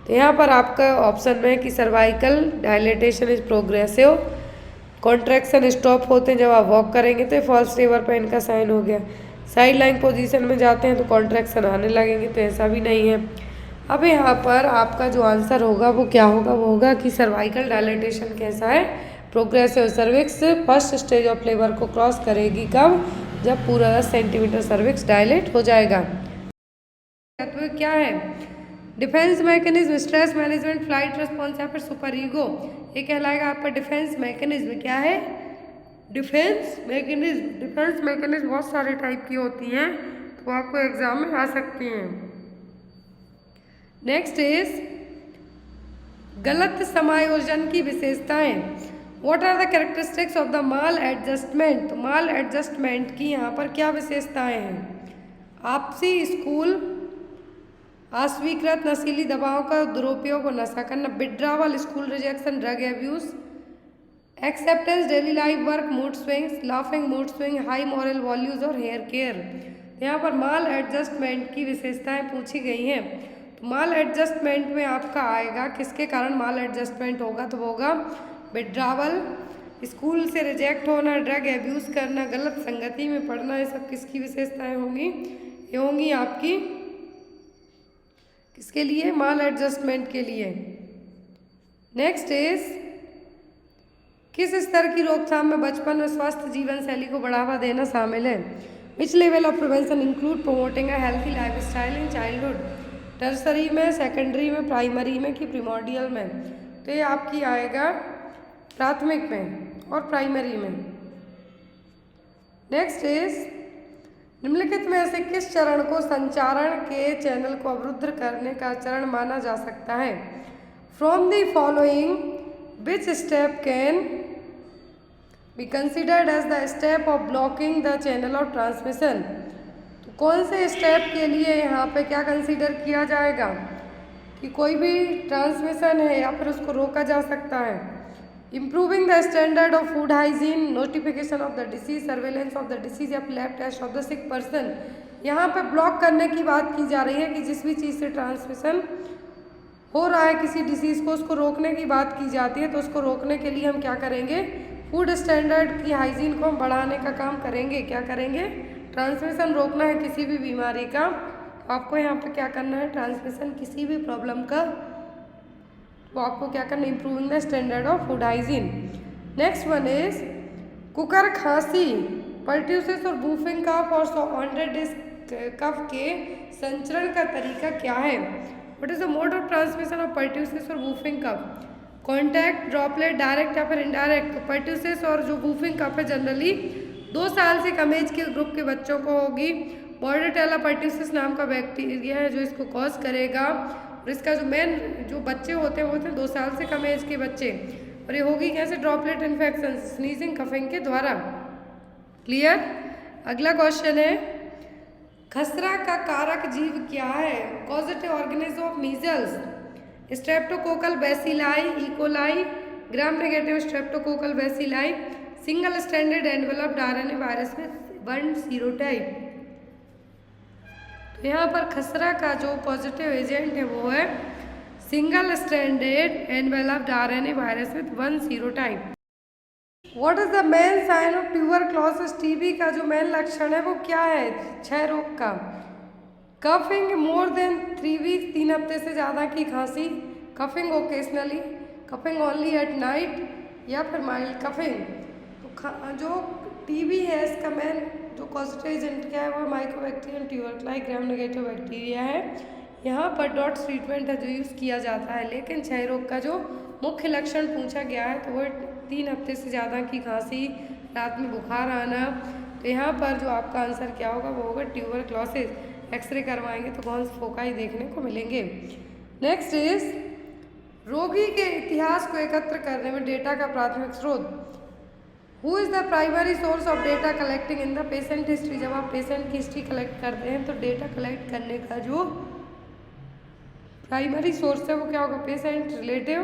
तो यहाँ पर आपका ऑप्शन में है कि cervical dilatation is progressive, contraction stop होते हैं जब आप वॉक करेंगे, तो फॉल्स लेबर पेन का साइन हो गया। साइड लाइन पोजीशन में जाते हैं तो कॉन्ट्रैक्शन आने लगेंगे, तो ऐसा भी नहीं है। अब यहाँ पर आपका जो आंसर होगा वो क्या होगा, वो होगा कि सर्वाइकल डायलेटेशन कैसा है, progressive. Cervix first stage of labour को क्रॉस करेगी कब, जब पूरा 10 सेंटीमीटर सर्विक्स डायलेट हो जाएगा। तो क्या है, defence mechanism, stress management, flight response या फिर सुपर ईगो, ये कहलाएगा आपका डिफेंस मैकेनिज्म। क्या है, डिफेंस मैकेनिज्म। डिफेंस मैकेनिज्म बहुत सारे टाइप की होती हैं तो आपको एग्जाम में आ सकती हैं। नेक्स्ट इज गलत समायोजन की विशेषताएं। What are the characteristics of the maladjustment, तो माल एडजस्टमेंट की यहाँ पर क्या विशेषताएं हैं, आपसी स्कूल, अस्वीकृत नशीली दवाओं का दुरुपयोग और नशा करना, withdrawal, school rejection, drug abuse, acceptance, daily life work, mood swings, laughing mood swing, high moral values और हेयर केयर। यहाँ पर माल एडजस्टमेंट की विशेषताएं पूछी गई हैं। तो माल एडजस्टमेंट में आपका आएगा किसके कारण माल एडजस्टमेंट होगा, तो वो होगा विड्रावल, स्कूल से रिजेक्ट होना, ड्रग एब्यूज करना, गलत संगति में पड़ना, ये सब किसकी विशेषताएं होंगी, ये होंगी आपकी किसके लिए, माल एडजस्टमेंट के लिए। नेक्स्ट इज किस स्तर की रोकथाम में बचपन में स्वस्थ जीवन शैली को बढ़ावा देना शामिल है। Which level of prevention include promoting a healthy life style in childhood, tertiary में, सेकेंडरी में, प्राइमरी में कि प्रीमोडियल में। तो ये आपकी आएगा प्राथमिक में और प्राइमरी में। नेक्स्ट इज निम्नलिखित में से किस चरण को संचारण के चैनल को अवरुद्ध करने का चरण माना जा सकता है। From the following which step can be considered as the step of blocking the channel of transmission, तो कौन से स्टेप के लिए यहाँ पे क्या कंसीडर किया जाएगा कि कोई भी ट्रांसमिशन है या फिर उसको रोका जा सकता है। Improving the standard of food hygiene, notification of the disease, surveillance of the disease या lab test of the sick person. यहाँ पे ब्लॉक करने की बात की जा रही है कि जिस भी चीज़ से ट्रांसमिशन हो रहा है किसी डिसीज़ को, उसको रोकने की बात की जाती है। तो उसको रोकने के लिए हम क्या करेंगे, फूड स्टैंडर्ड की हाइजीन को हम बढ़ाने का काम करेंगे। क्या करेंगे? ट्रांसमिशन रोकना है किसी भी बीमारी का, तो आपको यहाँ पे क्या करना है? ट्रांसमिशन किसी भी प्रॉब्लम का, तो आपको क्या करना है? Improving the standard of food hygiene. Next one is cooker खांसी, पर्ट्यूसिस और बूफिंग कफ और सॉन्ड्रेटिस कफ के संचरण का तरीका क्या है? What is the mode of transmission of pertussis और बूफिंग कफ? कॉन्टैक्ट, ड्रॉपलेट, डायरेक्ट या फिर इनडायरेक्ट? तो पर्ट्यूसिस और जो बूफिंग कफ है जनरली 2 साल से कम एज के ग्रुप के बच्चों को होगी। बॉर्डेटेला पर्ट्यूसिस नाम का बैक्टीरिया है जो इसको कॉज करेगा, और इसका जो मेन जो बच्चे होते हैं वो होते हैं 2 साल से कम एज के बच्चे, और ये होगी कैसे? ड्रॉपलेट इन्फेक्शन, स्नीजिंग, कफिंग के द्वारा। क्लियर? अगला क्वेश्चन है खसरा का कारक जीव क्या है? Causative organism of measles, streptococcal bacilli, E coli, gram negative streptococcal bacilli, single standard enveloped RNA virus में 1 सीरोटाइप। तो यहाँ पर खसरा का जो पॉजिटिव एजेंट है वो है single standard enveloped RNA virus with 1 serotype. What is the main sign of tuberculosis? TB का जो मेन लक्षण है वो क्या है? क्षय रोग का। कफिंग मोर देन 3 वीक्स, 3 हफ्ते से ज़्यादा की खांसी। Coughing occasionally, coughing only at night, या फिर माइल्ड कफिंग। तो जो टीबी है इसका मेन जो पॉजिटिव एजेंट क्या है वो माइकोबैक्टीरियम ट्यूबरक्लाई ग्राम नेगेटिव बैक्टीरिया है। यहाँ पर डॉट्स ट्रीटमेंट है जो यूज़ किया जाता है, लेकिन क्षय रोग का जो मुख्य लक्षण पूछा गया है तो वो 3 हफ्ते से ज़्यादा की खांसी, रात में बुखार आना। तो यहाँ पर जो आपका आंसर क्या होगा वो होगा ट्यूबरक्लोसिस। एक्सरे करवाएंगे तो कौन से फोकाई देखने को मिलेंगे। नेक्स्ट इज रोगी के इतिहास को एकत्र करने में डेटा का प्राथमिक स्रोत। Who is the primary source of data collecting in the patient history? जब आप पेशेंट की हिस्ट्री कलेक्ट करते हैं तो डेटा कलेक्ट करने का जो प्राइमरी सोर्स है वो क्या होगा? Patient relative,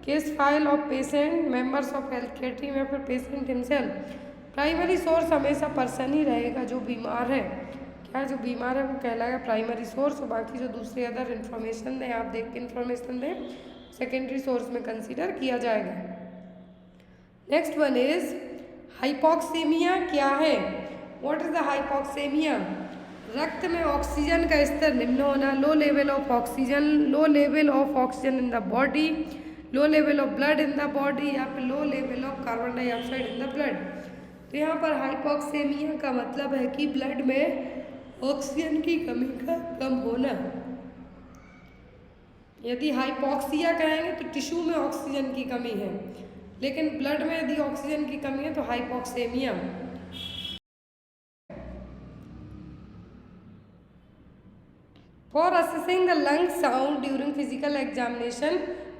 case file of patient, members of health care team, या फिर पेशेंट हिमसेल्फ। प्राइमरी सोर्स हमेशा पर्सन ही रहेगा जो बीमार है। क्या जो बीमार है वो कहलाएगा प्राइमरी सोर्स, और बाकी जो दूसरे अदर इन्फॉर्मेशन दें, आप देख के इन्फॉर्मेशन दें, सेकेंडरी सोर्स में कंसीडर किया जाएगा। नेक्स्ट वन इज हाइपोक्सेमिया क्या है? What is the hypoxemia? रक्त में ऑक्सीजन का स्तर निम्न होना, low level of oxygen, low level of oxygen in the body, low level of blood in the body, या फिर low level of carbon dioxide in the blood. तो यहाँ पर हाइपोक्सेमिया का मतलब है कि ब्लड में ऑक्सीजन की कमी का कम होना। यदि हाइपोक्सिया कहेंगे तो टिश्यू में ऑक्सीजन की कमी है, लेकिन ब्लड में यदि ऑक्सीजन की कमी है तो hypoxemia. For assessing the lung sound during physical examination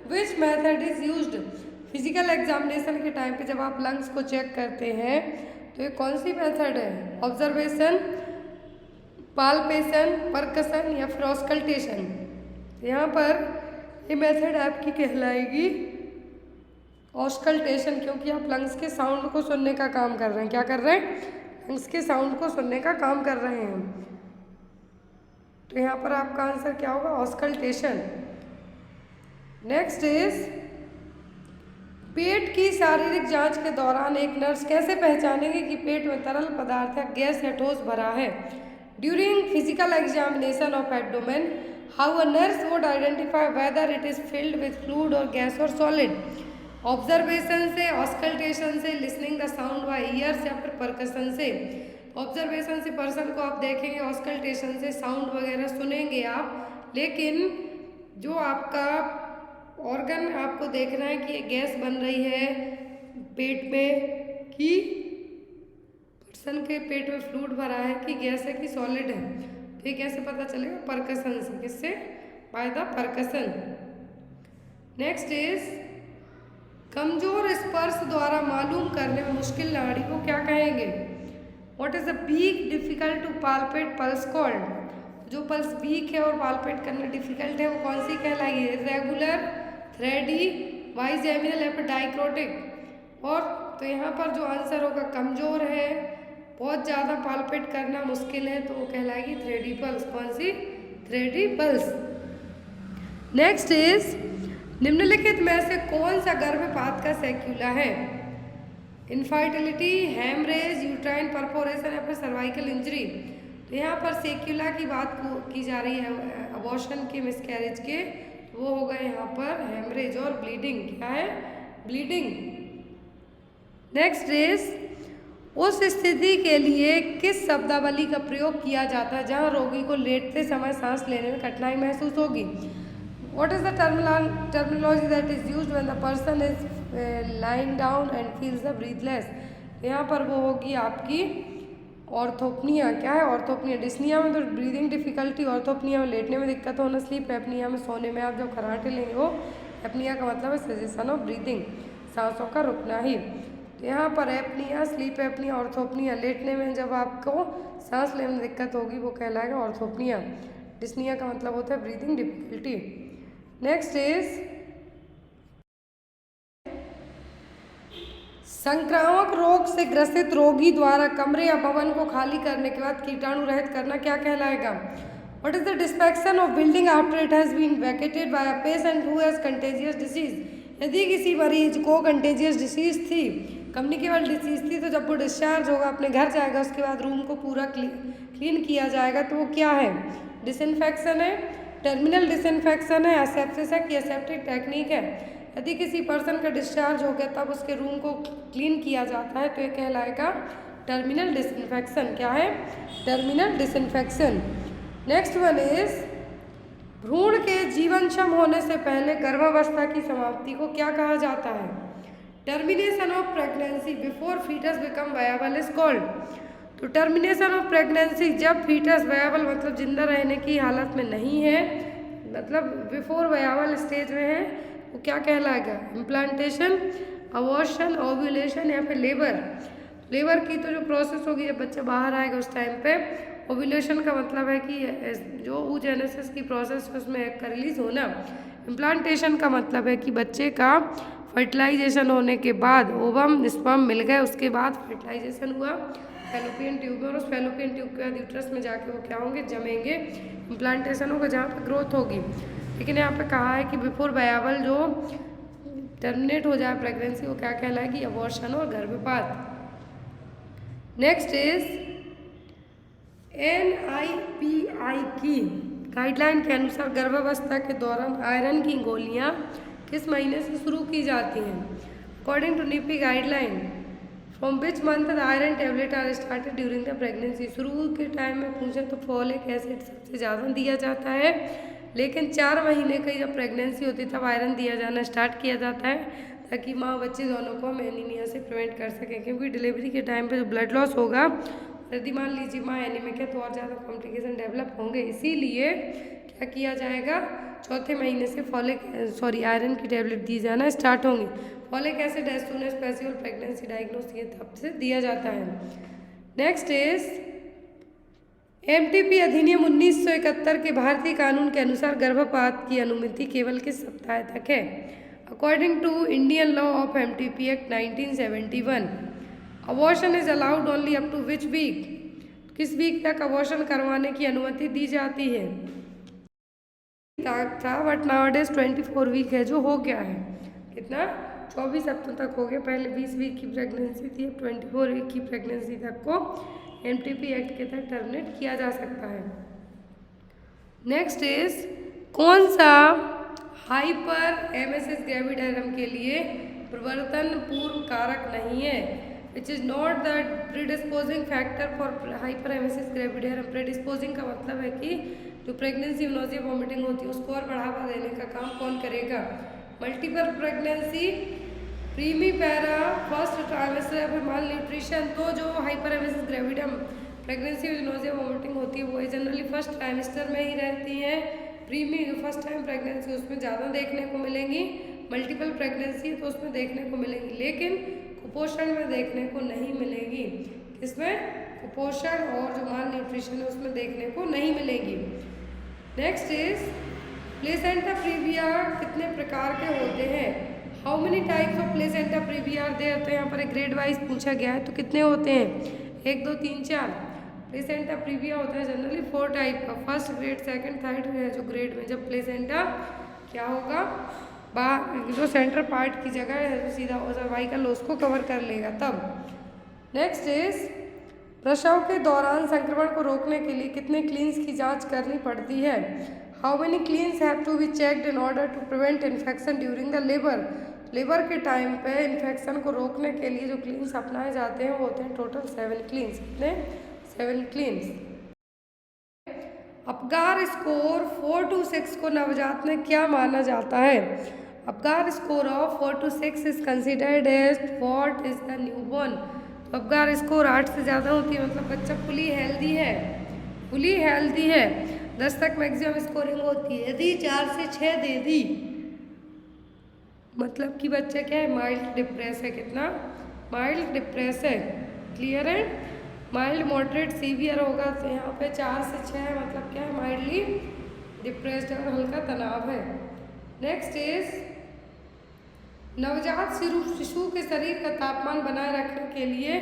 which method is used? Physical examination के टाइम पे जब आप लंग्स को चेक करते हैं तो ये कौन सी मेथड है? ऑब्जर्वेशन, पाल्पेशन, परकशन, या फिर ऑस्कल्टेशन? यहाँ पर ये मेथड आपकी कहलाएगी ऑस्कल्टेशन, क्योंकि आप लंग्स के साउंड को सुनने का काम कर रहे हैं। क्या कर रहे हैं? लंग्स के साउंड को सुनने का काम कर रहे हैं। तो यहाँ पर आपका आंसर क्या होगा? ऑस्कल्टेशन। नेक्स्ट इज पेट की शारीरिक जांच के दौरान एक नर्स कैसे पहचानेगी कि पेट में तरल पदार्थ या गैस या ठोस भरा है? During physical examination of abdomen how a nurse would identify whether it is filled with fluid और गैस और सॉलिड? ऑब्जर्वेशन से, ऑस्कल्टेशन से, listening the sound bye years, या फिर परकशन से? ऑब्जर्वेशन से पर्सन को आप देखेंगे, ऑस्कल्टेशन से साउंड वगैरह सुनेंगे आप, लेकिन जो आपका ऑर्गन आपको देखना है कि गैस बन रही है पेट में, कि पर्सन के पेट में फ्लूइड भरा है, कि गैस है कि सॉलिड है। तो ये कैसे पता चलेगा? परकशन से। किससे? By the percussion. Next is कमजोर स्पर्श द्वारा मालूम करने में मुश्किल नाड़ी को क्या कहेंगे? What is the weak difficult to palpate pulse called? जो पल्स वीक है और पाल्पेट करना डिफिकल्ट है वो कौन सी कहलाएगी? रेगुलर, थ्रेडी, बाइजेमिनल, या फिर डाइक्रोटिक? और तो यहाँ पर जो आंसर होगा कमजोर है, बहुत ज़्यादा पाल्पेट करना मुश्किल है, तो वो कहलाएगी थ्रेडी पल्स। कौन सी? थ्रेडी पल्स। नेक्स्ट इज निम्नलिखित में से कौन सा गर्भपात का सैक्यूला है? इनफर्टिलिटी, हेमरेज, यूट्राइन परफोरेशन या फिर सर्वाइकल इंजरी। तो यहाँ पर सेक्युला की बात की जा रही है, अबॉर्शन के, मिसकैरेज के, तो वो होगा यहाँ पर हेमरेज। और ब्लीडिंग, क्या है? ब्लीडिंग। नेक्स्ट इज, उस स्थिति के लिए किस शब्दावली का प्रयोग किया जाता है जहाँ रोगी को लेटते समय सांस लेने में कठिनाई महसूस होगी? What is the terminology that is used when the person is lying down and feels the breathless? यहाँ पर वो होगी आपकी ऑर्थोपनिया। क्या है? ऑर्थोपनिया। डिस्निया में तो ब्रीदिंग डिफिकल्टी, ऑर्थोपनिया में लेटने में दिक्कत होना, स्लीप एपनिया में सोने में आप जब खराटे लेंगे हो। एपनिया का मतलब है सेसेशन ऑफ ब्रीदिंग, सांसों का रुकना ही। तो यहाँ पर एपनिया, स्लीप एपनिया, ऑर्थोपनिया, लेटने में जब आपको सांस लेने में दिक्कत होगी वो कहलाएगा ऑर्थोपनिया। डिस्निया का मतलब होता है ब्रीदिंग डिफिकल्टी। नेक्स्ट इज, संक्रामक रोग से ग्रसित रोगी द्वारा कमरे या भवन को खाली करने के बाद कीटाणु रहित करना क्या कहलाएगा? What is the disinfection of building after it has been vacated by a patient who has contagious disease? यदि किसी मरीज को कंटेजियस डिसीज थी, कम्युनिकेबल डिसीज थी, तो जब वो डिस्चार्ज होगा अपने घर जाएगा, उसके बाद रूम को पूरा क्लीन किया जाएगा, तो वो क्या है? डिसइंफेक्शन है, टर्मिनल डिसइंफेक्शन है, एसेप्सिस है कि एसेप्टिक टेक्निक है। यदि किसी पर्सन का डिस्चार्ज हो गया तब उसके रूम को क्लीन किया जाता है तो ये कहलाएगा टर्मिनल डिसइंफेक्शन। क्या है? Terminal disinfection. Next one is, भ्रूण के जीवनक्षम होने से पहले गर्भावस्था की समाप्ति को क्या कहा जाता है? Termination of pregnancy before fetus become viable is called. तो टर्मिनेशन ऑफ प्रेगनेंसी, जब फीटस वायबल मतलब जिंदा रहने की हालत में नहीं है, मतलब बिफोर वायबल स्टेज में है, वो क्या कहलाएगा? इम्प्लांटेशन, अबॉर्शन, ओव्यूलेशन या फिर लेबर। लेबर की तो जो प्रोसेस होगी जब बच्चा बाहर आएगा उस टाइम पे। ओव्यूलेशन का मतलब है कि जो oogenesis की प्रोसेस है उसमें एग का रिलीज होना। इम्प्लांटेशन का मतलब है कि बच्चे का फर्टिलाइजेशन होने के बाद ओवम स्पर्म मिल गए, उसके बाद फर्टिलाइजेशन हुआ फैलोपियन ट्यूब में, और उस फैलोपियन ट्यूब के बाद यूट्रस में जाके वो क्या होंगे? जमेंगे। इम्प्लांटेशन होगा जहाँ पर ग्रोथ होगी। लेकिन यहाँ पे कहा है कि बिफोर वायबल जो टर्मिनेट हो जाए प्रेगनेंसी, वो क्या कहलाएगी? अबॉर्शन और गर्भपात। नेक्स्ट इज, NIPI की गाइडलाइन के अनुसार गर्भावस्था के दौरान आयरन की गोलियाँ किस महीने से शुरू की जाती हैं? According to NIPI guideline, from which month the iron tablet are started during the pregnancy. शुरू के टाइम में पूछें तो फॉलिक एसिड सबसे ज़्यादा दिया जाता है, लेकिन 4 महीने की जब प्रेगनेंसी होती है तब आयरन दिया जाना स्टार्ट किया जाता है, ताकि माँ बच्चे दोनों को हम एनीमिया से प्रिवेंट कर सकें। क्योंकि डिलीवरी के टाइम पे जो ब्लड लॉस होगा, यदि मान लीजिए माँ एनीमिक है तो और ज़्यादा कॉम्प्लिकेशन डेवलप होंगे। इसीलिए क्या किया जाएगा? चौथे महीने से आयरन की टेबलेट दी जाना स्टार्ट होंगी। Folic acid as soon as possible pregnancy diagnose ये तब से दिया जाता है। नेक्स्ट इज, MTP अधिनियम 1971 के भारतीय कानून के अनुसार गर्भपात की अनुमति केवल किस सप्ताह तक है? According to Indian law of MTP act 1971, abortion is allowed only up to which week? किस वीक तक अबॉर्शन करवाने की अनुमति दी जाती है? था बट नाउअडेज 24 वीक है, जो हो गया है। कितना? 24 हफ्तों तक हो गया। पहले 20 वीक की प्रेगनेंसी थी, अब 24 वीक की प्रेगनेंसी तक को MTP एक्ट के तहत टर्मिनेट किया जा सकता है। नेक्स्ट इज, कौन सा हाइपर एमेसिस ग्रेविडेरम के लिए प्रवर्तन पूर्व कारक नहीं है? Which is not the predisposing factor for hyperemesis gravidarum. Predisposing का मतलब है कि जो प्रेगनेंसी में नोजिया वॉमिटिंग होती है उसको और बढ़ावा देने का काम कौन करेगा? Multiple pregnancy, primipara, first trimester या फिर माल न्यूट्रिशन। तो जो हाइपर एमेसिस ग्रेविडम प्रेगनेंसी में नोजिया वॉमिटिंग होती है वो जनरली फर्स्ट ट्राइमेस्टर में ही रहती है। प्रीमी जो फर्स्ट टाइम प्रेगनेंसी उसमें ज़्यादा देखने को मिलेंगी, मल्टीपल प्रेगनेंसी तो उसमें देखने को मिलेंगी, लेकिन कुपोषण में देखने को नहीं मिलेगी। किसमें? कुपोषण और जो माल न्यूट्रिशन है उसमें देखने को नहीं मिलेगी। नेक्स्ट इज, प्लेसेंटा प्रीविया कितने प्रकार के होते हैं? How many types of placenta previa are there? तो यहाँ पर एक ग्रेड वाइज पूछा गया है, तो कितने होते हैं? 1, 2, 3, 4 प्लेसेंटा प्रीविया होता है जनरली 4 टाइप का। फर्स्ट ग्रेड, सेकंड, थर्ड है जो ग्रेड में जब प्लेसेंटा क्या होगा? जो सेंटर पार्ट की जगह है जो सीधा सर्वाइकल उसको कवर कर लेगा तब। नेक्स्ट इज प्रसव के दौरान संक्रमण को रोकने के लिए कितने क्लीन्स की जांच करनी पड़ती है? How many cleans have to be checked in order to prevent infection during the labour? Labour के टाइम पे इन्फेक्शन को रोकने के लिए जो क्लीन्स अपनाए जाते हैं वो होते हैं टोटल 7 क्लीन्स। कितने? 7 क्लीन्स। अपगार स्कोर 4 to 6 को नवजात में क्या माना जाता है? Apgar score of 4 to 6 is considered as what is the newborn? तो अपगार स्कोर 8 से ज़्यादा होती है मतलब बच्चा फुली हेल्दी है, फुली हेल्दी है। 10 तक मैक्सिमम स्कोरिंग होती है। यदि 4 से 6 दे दी मतलब कि बच्चा क्या है? माइल्ड डिप्रेस है। कितना? माइल्ड डिप्रेस है। क्लियर है? माइल्ड मॉडरेट सीवियर होगा तो यहाँ पे 4 से 6 मतलब क्या है? माइल्डली डिप्रेस्ड और हल्का तनाव है। नेक्स्ट इज नवजात शिशु के शरीर का तापमान बनाए रखने के लिए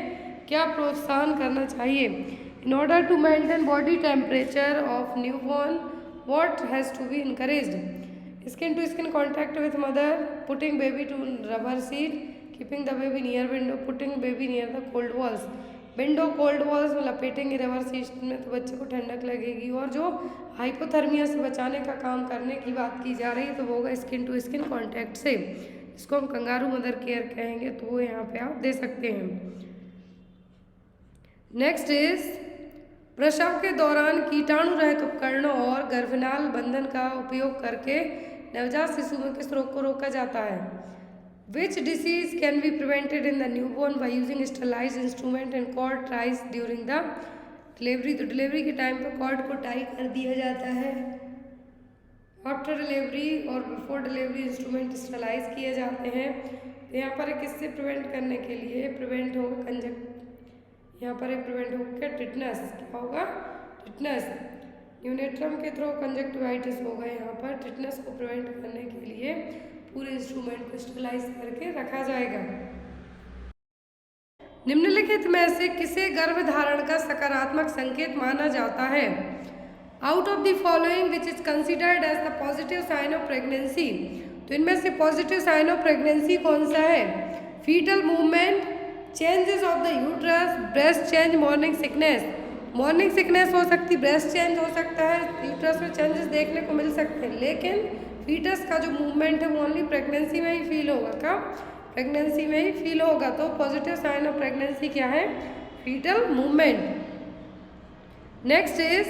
क्या प्रोत्साहन करना चाहिए? In order to maintain body temperature of newborn what has to be encouraged? Skin to skin contact with mother, putting baby to rubber sheet, keeping the baby near window, putting baby near the cold walls. Window cold walls में लपेटेंगे rubber seat में तो बच्चे को ठंडक लगेगी। और जो हाइपोथर्मिया से बचाने का काम करने की बात की जा रही है तो वो होगा स्किन टू स्किन कॉन्टैक्ट से, इसको हम कंगारू मदर केयर कहेंगे तो वो यहाँ पे आप दे सकते हैं। नेक्स्ट इज प्रसव के दौरान कीटाणु रहित उपकरणों और गर्भनाल बंधन का उपयोग करके नवजात शिशु में किस रोग को रोका जाता है? Which disease can be prevented in the newborn by using sterilised instrument and chord ties during the delivery? तो डिलीवरी के टाइम पर कॉर्ड को टाई कर दिया जाता है। आफ्टर डिलीवरी और बिफोर डिलीवरी इंस्ट्रूमेंट स्टरलाइज किए जाते हैं। तो यहाँ पर किससे प्रिवेंट करने के लिए प्रिवेंट होगा यहाँ पर प्रिवेंट होगा क्या? टिटनस। क्या होगा? टिटनस। न्यूनेट्रम के थ्रू कंजक्टिवाइटिस होगा। यहाँ पर टिटनस को प्रिवेंट करने के लिए पूरे इंस्ट्रूमेंट को स्टरलाइज करके रखा जाएगा। निम्नलिखित में से किसे गर्भधारण का सकारात्मक संकेत माना जाता है? Out of the following which is considered as the positive sign of pregnancy? तो इनमें से पॉजिटिव साइन ऑफ प्रेगनेंसी कौन सा है? Fetal movement, changes of the uterus, breast change, morning sickness. Morning sickness हो सकती, ब्रेस्ट चेंज हो सकता है, यूट्रस में चेंजेस देखने को मिल सकते हैं, लेकिन फीटस का जो मूवमेंट है वो ओनली प्रेगनेंसी में ही फील होगा। कब? प्रेगनेंसी में ही फील होगा। तो पॉजिटिव साइन ऑफ प्रेगनेंसी क्या है? Fetal movement. Next is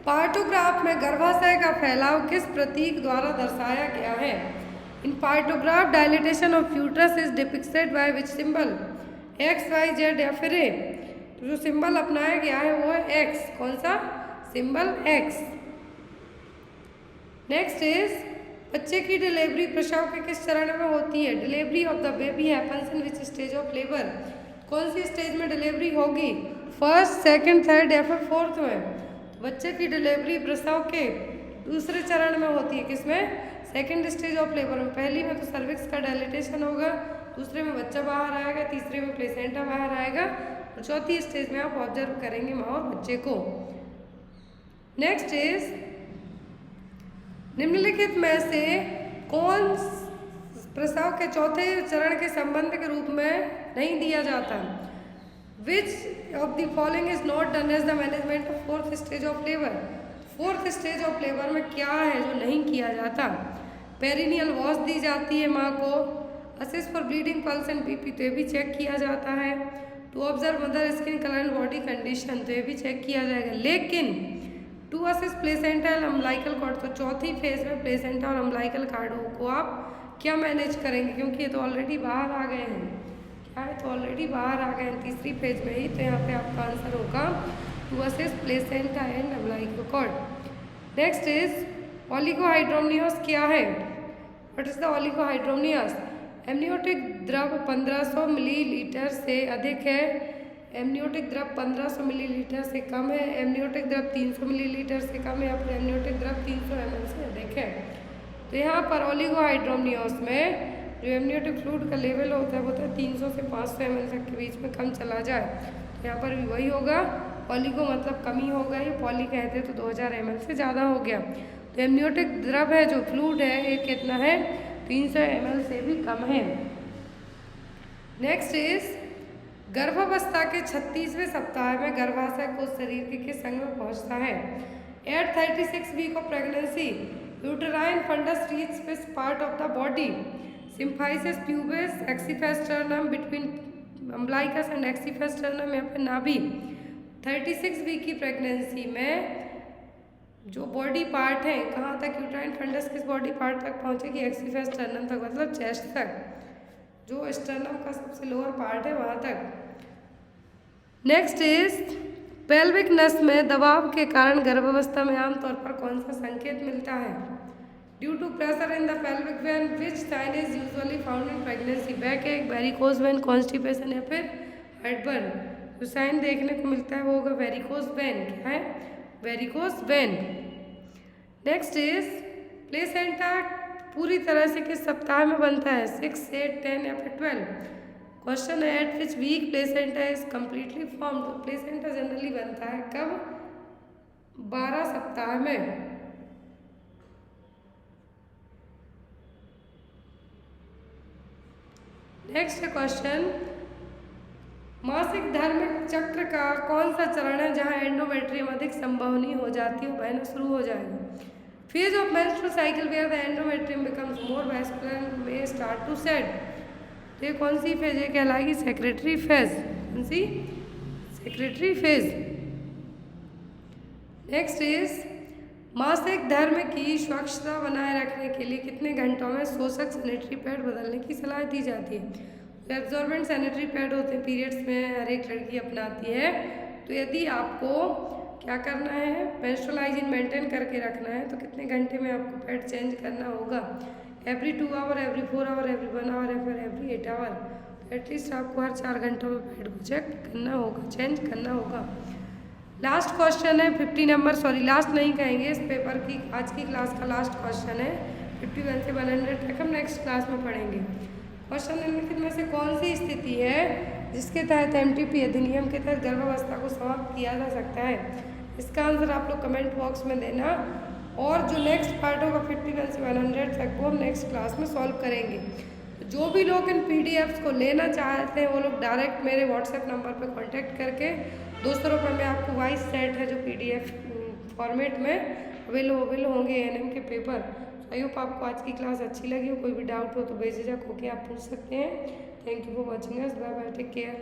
partograph में गर्भाशय का फैलाव किस प्रतीक द्वारा दर्शाया गया है? In partograph dilatation of uterus is depicted by which symbol? X, Y, Z या फिर ए? तो जो सिंबल अपनाया गया है वो है एक्स। कौन सा? Symbol x. नेक्स्ट इज बच्चे की डिलीवरी प्रसव के किस चरण में होती है? Delivery of the baby happens in which stage of labour? कौन सी स्टेज में डिलीवरी होगी? फर्स्ट, सेकंड, थर्ड या फिर फोर्थ में? बच्चे की डिलीवरी प्रसव के दूसरे चरण में होती है। किसमें? सेकंड स्टेज ऑफ लेबर में। पहली में तो सर्विक्स का डायलिटेशन होगा, दूसरे में बच्चा बाहर आएगा, तीसरे में प्लेसेंटा बाहर आएगा और चौथी स्टेज में आप ऑब्जर्व करेंगे माँ और बच्चे को। नेक्स्ट इज निम्नलिखित में से कौन प्रसव के चौथे चरण के संबंध के रूप में नहीं दिया जाता? Which of the following is not done as the management of fourth stage of labour? Fourth stage of labour में क्या है जो नहीं किया जाता? पेरिनियल वॉश दी जाती है माँ को, assist for bleeding pulse and BP तो ये भी चेक किया जाता है, to observe mother skin colour and body condition तो ये भी चेक किया जाएगा, लेकिन to assist placenta and umbilical cord तो चौथी फेज में प्लेसेंटा और अम्बिलिकल कॉर्ड को आप क्या मैनेज करेंगे? क्योंकि ये तो ऑलरेडी बाहर आ गए हैं। क्या है? तो ऑलरेडी बाहर आ गए हैं तीसरी फेज में ही। तो यहाँ पे आपका आंसर होगा to assist placenta and umbilical cord. Next is oligohydramnios क्या है? What is the oligohydramnios? Amniotic द्रव 1500 मिलीलीटर से अधिक है, एमनियोटिक द्रव 1500 मिलीलीटर से कम है, एमनियोटिक द्रव 300 मिलीलीटर से कम है या फिर एमनियोटिक द्रव 300 ml से अधिक है। तो यहाँ पर ओलिगोहाइड्रोमनियस में जो एमनियोटिक फ्लूइड का लेवल होता है वो 300 से 500 ml तक के बीच में कम चला जाए। तो यहाँ पर भी वही होगा, ओलिगो मतलब कमी होगा, ये पॉली कहते हैं तो 2000 ml से ज़्यादा हो गया। तो एमनियोटिक द्रव है जो फ्लूइड है ये कितना है? 300 ml से भी कम है। नेक्स्ट इज गर्भावस्था के 36वें सप्ताह में गर्भाशय को शरीर के किस अंग में पहुंचता है? At 36 week of pregnancy uterine fundus reach which part of the body? Symphysis pubis, xiphisternum, between umbilicus and xiphisternum, या फिर नाभि। 36 वीक की प्रेगनेंसी में जो बॉडी पार्ट है कहाँ तक यूटेराइन फंडस किस बॉडी पार्ट तक पहुँचेगी? एक्सिफेस स्टर्नम तक, मतलब चेस्ट तक, जो स्टर्नम का सबसे लोअर पार्ट है वहाँ तक। नेक्स्ट इज पेल्विक नस में दबाव के कारण गर्भावस्था में आमतौर पर कौन सा संकेत मिलता है? Due to pressure in the pelvic vein which sign is usually found in pregnancy? Backache, varicose vein, constipation या फिर हार्टबर्न। जो साइन देखने को मिलता है वो होगा वेरिकोज वेन। क्या है? Varicose vein. Next is placenta पूरी तरह से किस सप्ताह में बनता है? 6, 8, 10 या फिर 12? क्वेश्चन है at which week placenta is completely form? तो प्लेसेंटा जनरली बनता है कब? 12 सप्ताह में। नेक्स्ट क्वेश्चन, मासिक धर्म चक्र का कौन सा चरण है जहां एंडोमेट्रियम अधिक संभवनीय हो जाती है, बहना शुरू हो जाएगा? Phase of menstrual cycle where the endometrium becomes more vascular में स्टार्ट टू सेट। तो ये कौन सी फेज है? कहलाएगी सेक्रेटरी फेज। कौन सी? Secretory phase. नेक्स्ट इज मासिक धर्म की स्वच्छता बनाए रखने के लिए कितने घंटों में शोषक सैनिटरी पैड बदलने की सलाह दी जाती है? तो एब्जॉर्बेंट सैनिटरी पैड होते हैं, पीरियड्स में हर एक लड़की अपनाती है। तो यदि आपको क्या करना है, मेंस्ट्रुअल हाइजीन मेंटेन करके रखना है, तो कितने घंटे में आपको पैड चेंज करना होगा? Every 2 hour, every 4 hour, every 1 hour या फिर एवरी 8 आवर? तो एटलीस्ट आपको हर 4 घंटों में पैड को चेक करना होगा, चेंज करना होगा। लास्ट क्वेश्चन है 50 नंबर, सॉरी लास्ट नहीं कहेंगे, इस पेपर की आज की क्लास का लास्ट क्वेश्चन है। 51 से 100 तक हम नेक्स्ट क्लास में पढ़ेंगे। क्वेश्चन निम्नलिखित में से कौन सी स्थिति है जिसके तहत एमटीपी अधिनियम के तहत गर्भावस्था को समाप्त किया जा सकता है? इसका आंसर आप लोग कमेंट बॉक्स में देना, और जो नेक्स्ट पार्ट होगा 51 से 100 तक वो हम नेक्स्ट क्लास में सॉल्व करेंगे। जो भी लोग इन पीडीएफ्स को लेना चाहते हैं वो लोग डायरेक्ट मेरे व्हाट्सएप नंबर पर कांटेक्ट करके 200 रुपये में आपको वाइस सेट है जो पीडीएफ फॉर्मेट में अवेलेबल होंगे एएनएम के पेपर। आई होप आपको आज की क्लास अच्छी लगी हो। कोई भी डाउट हो तो बेझिझक होकर आप पूछ सकते हैं। Thank you for watching us. Bye bye, take care.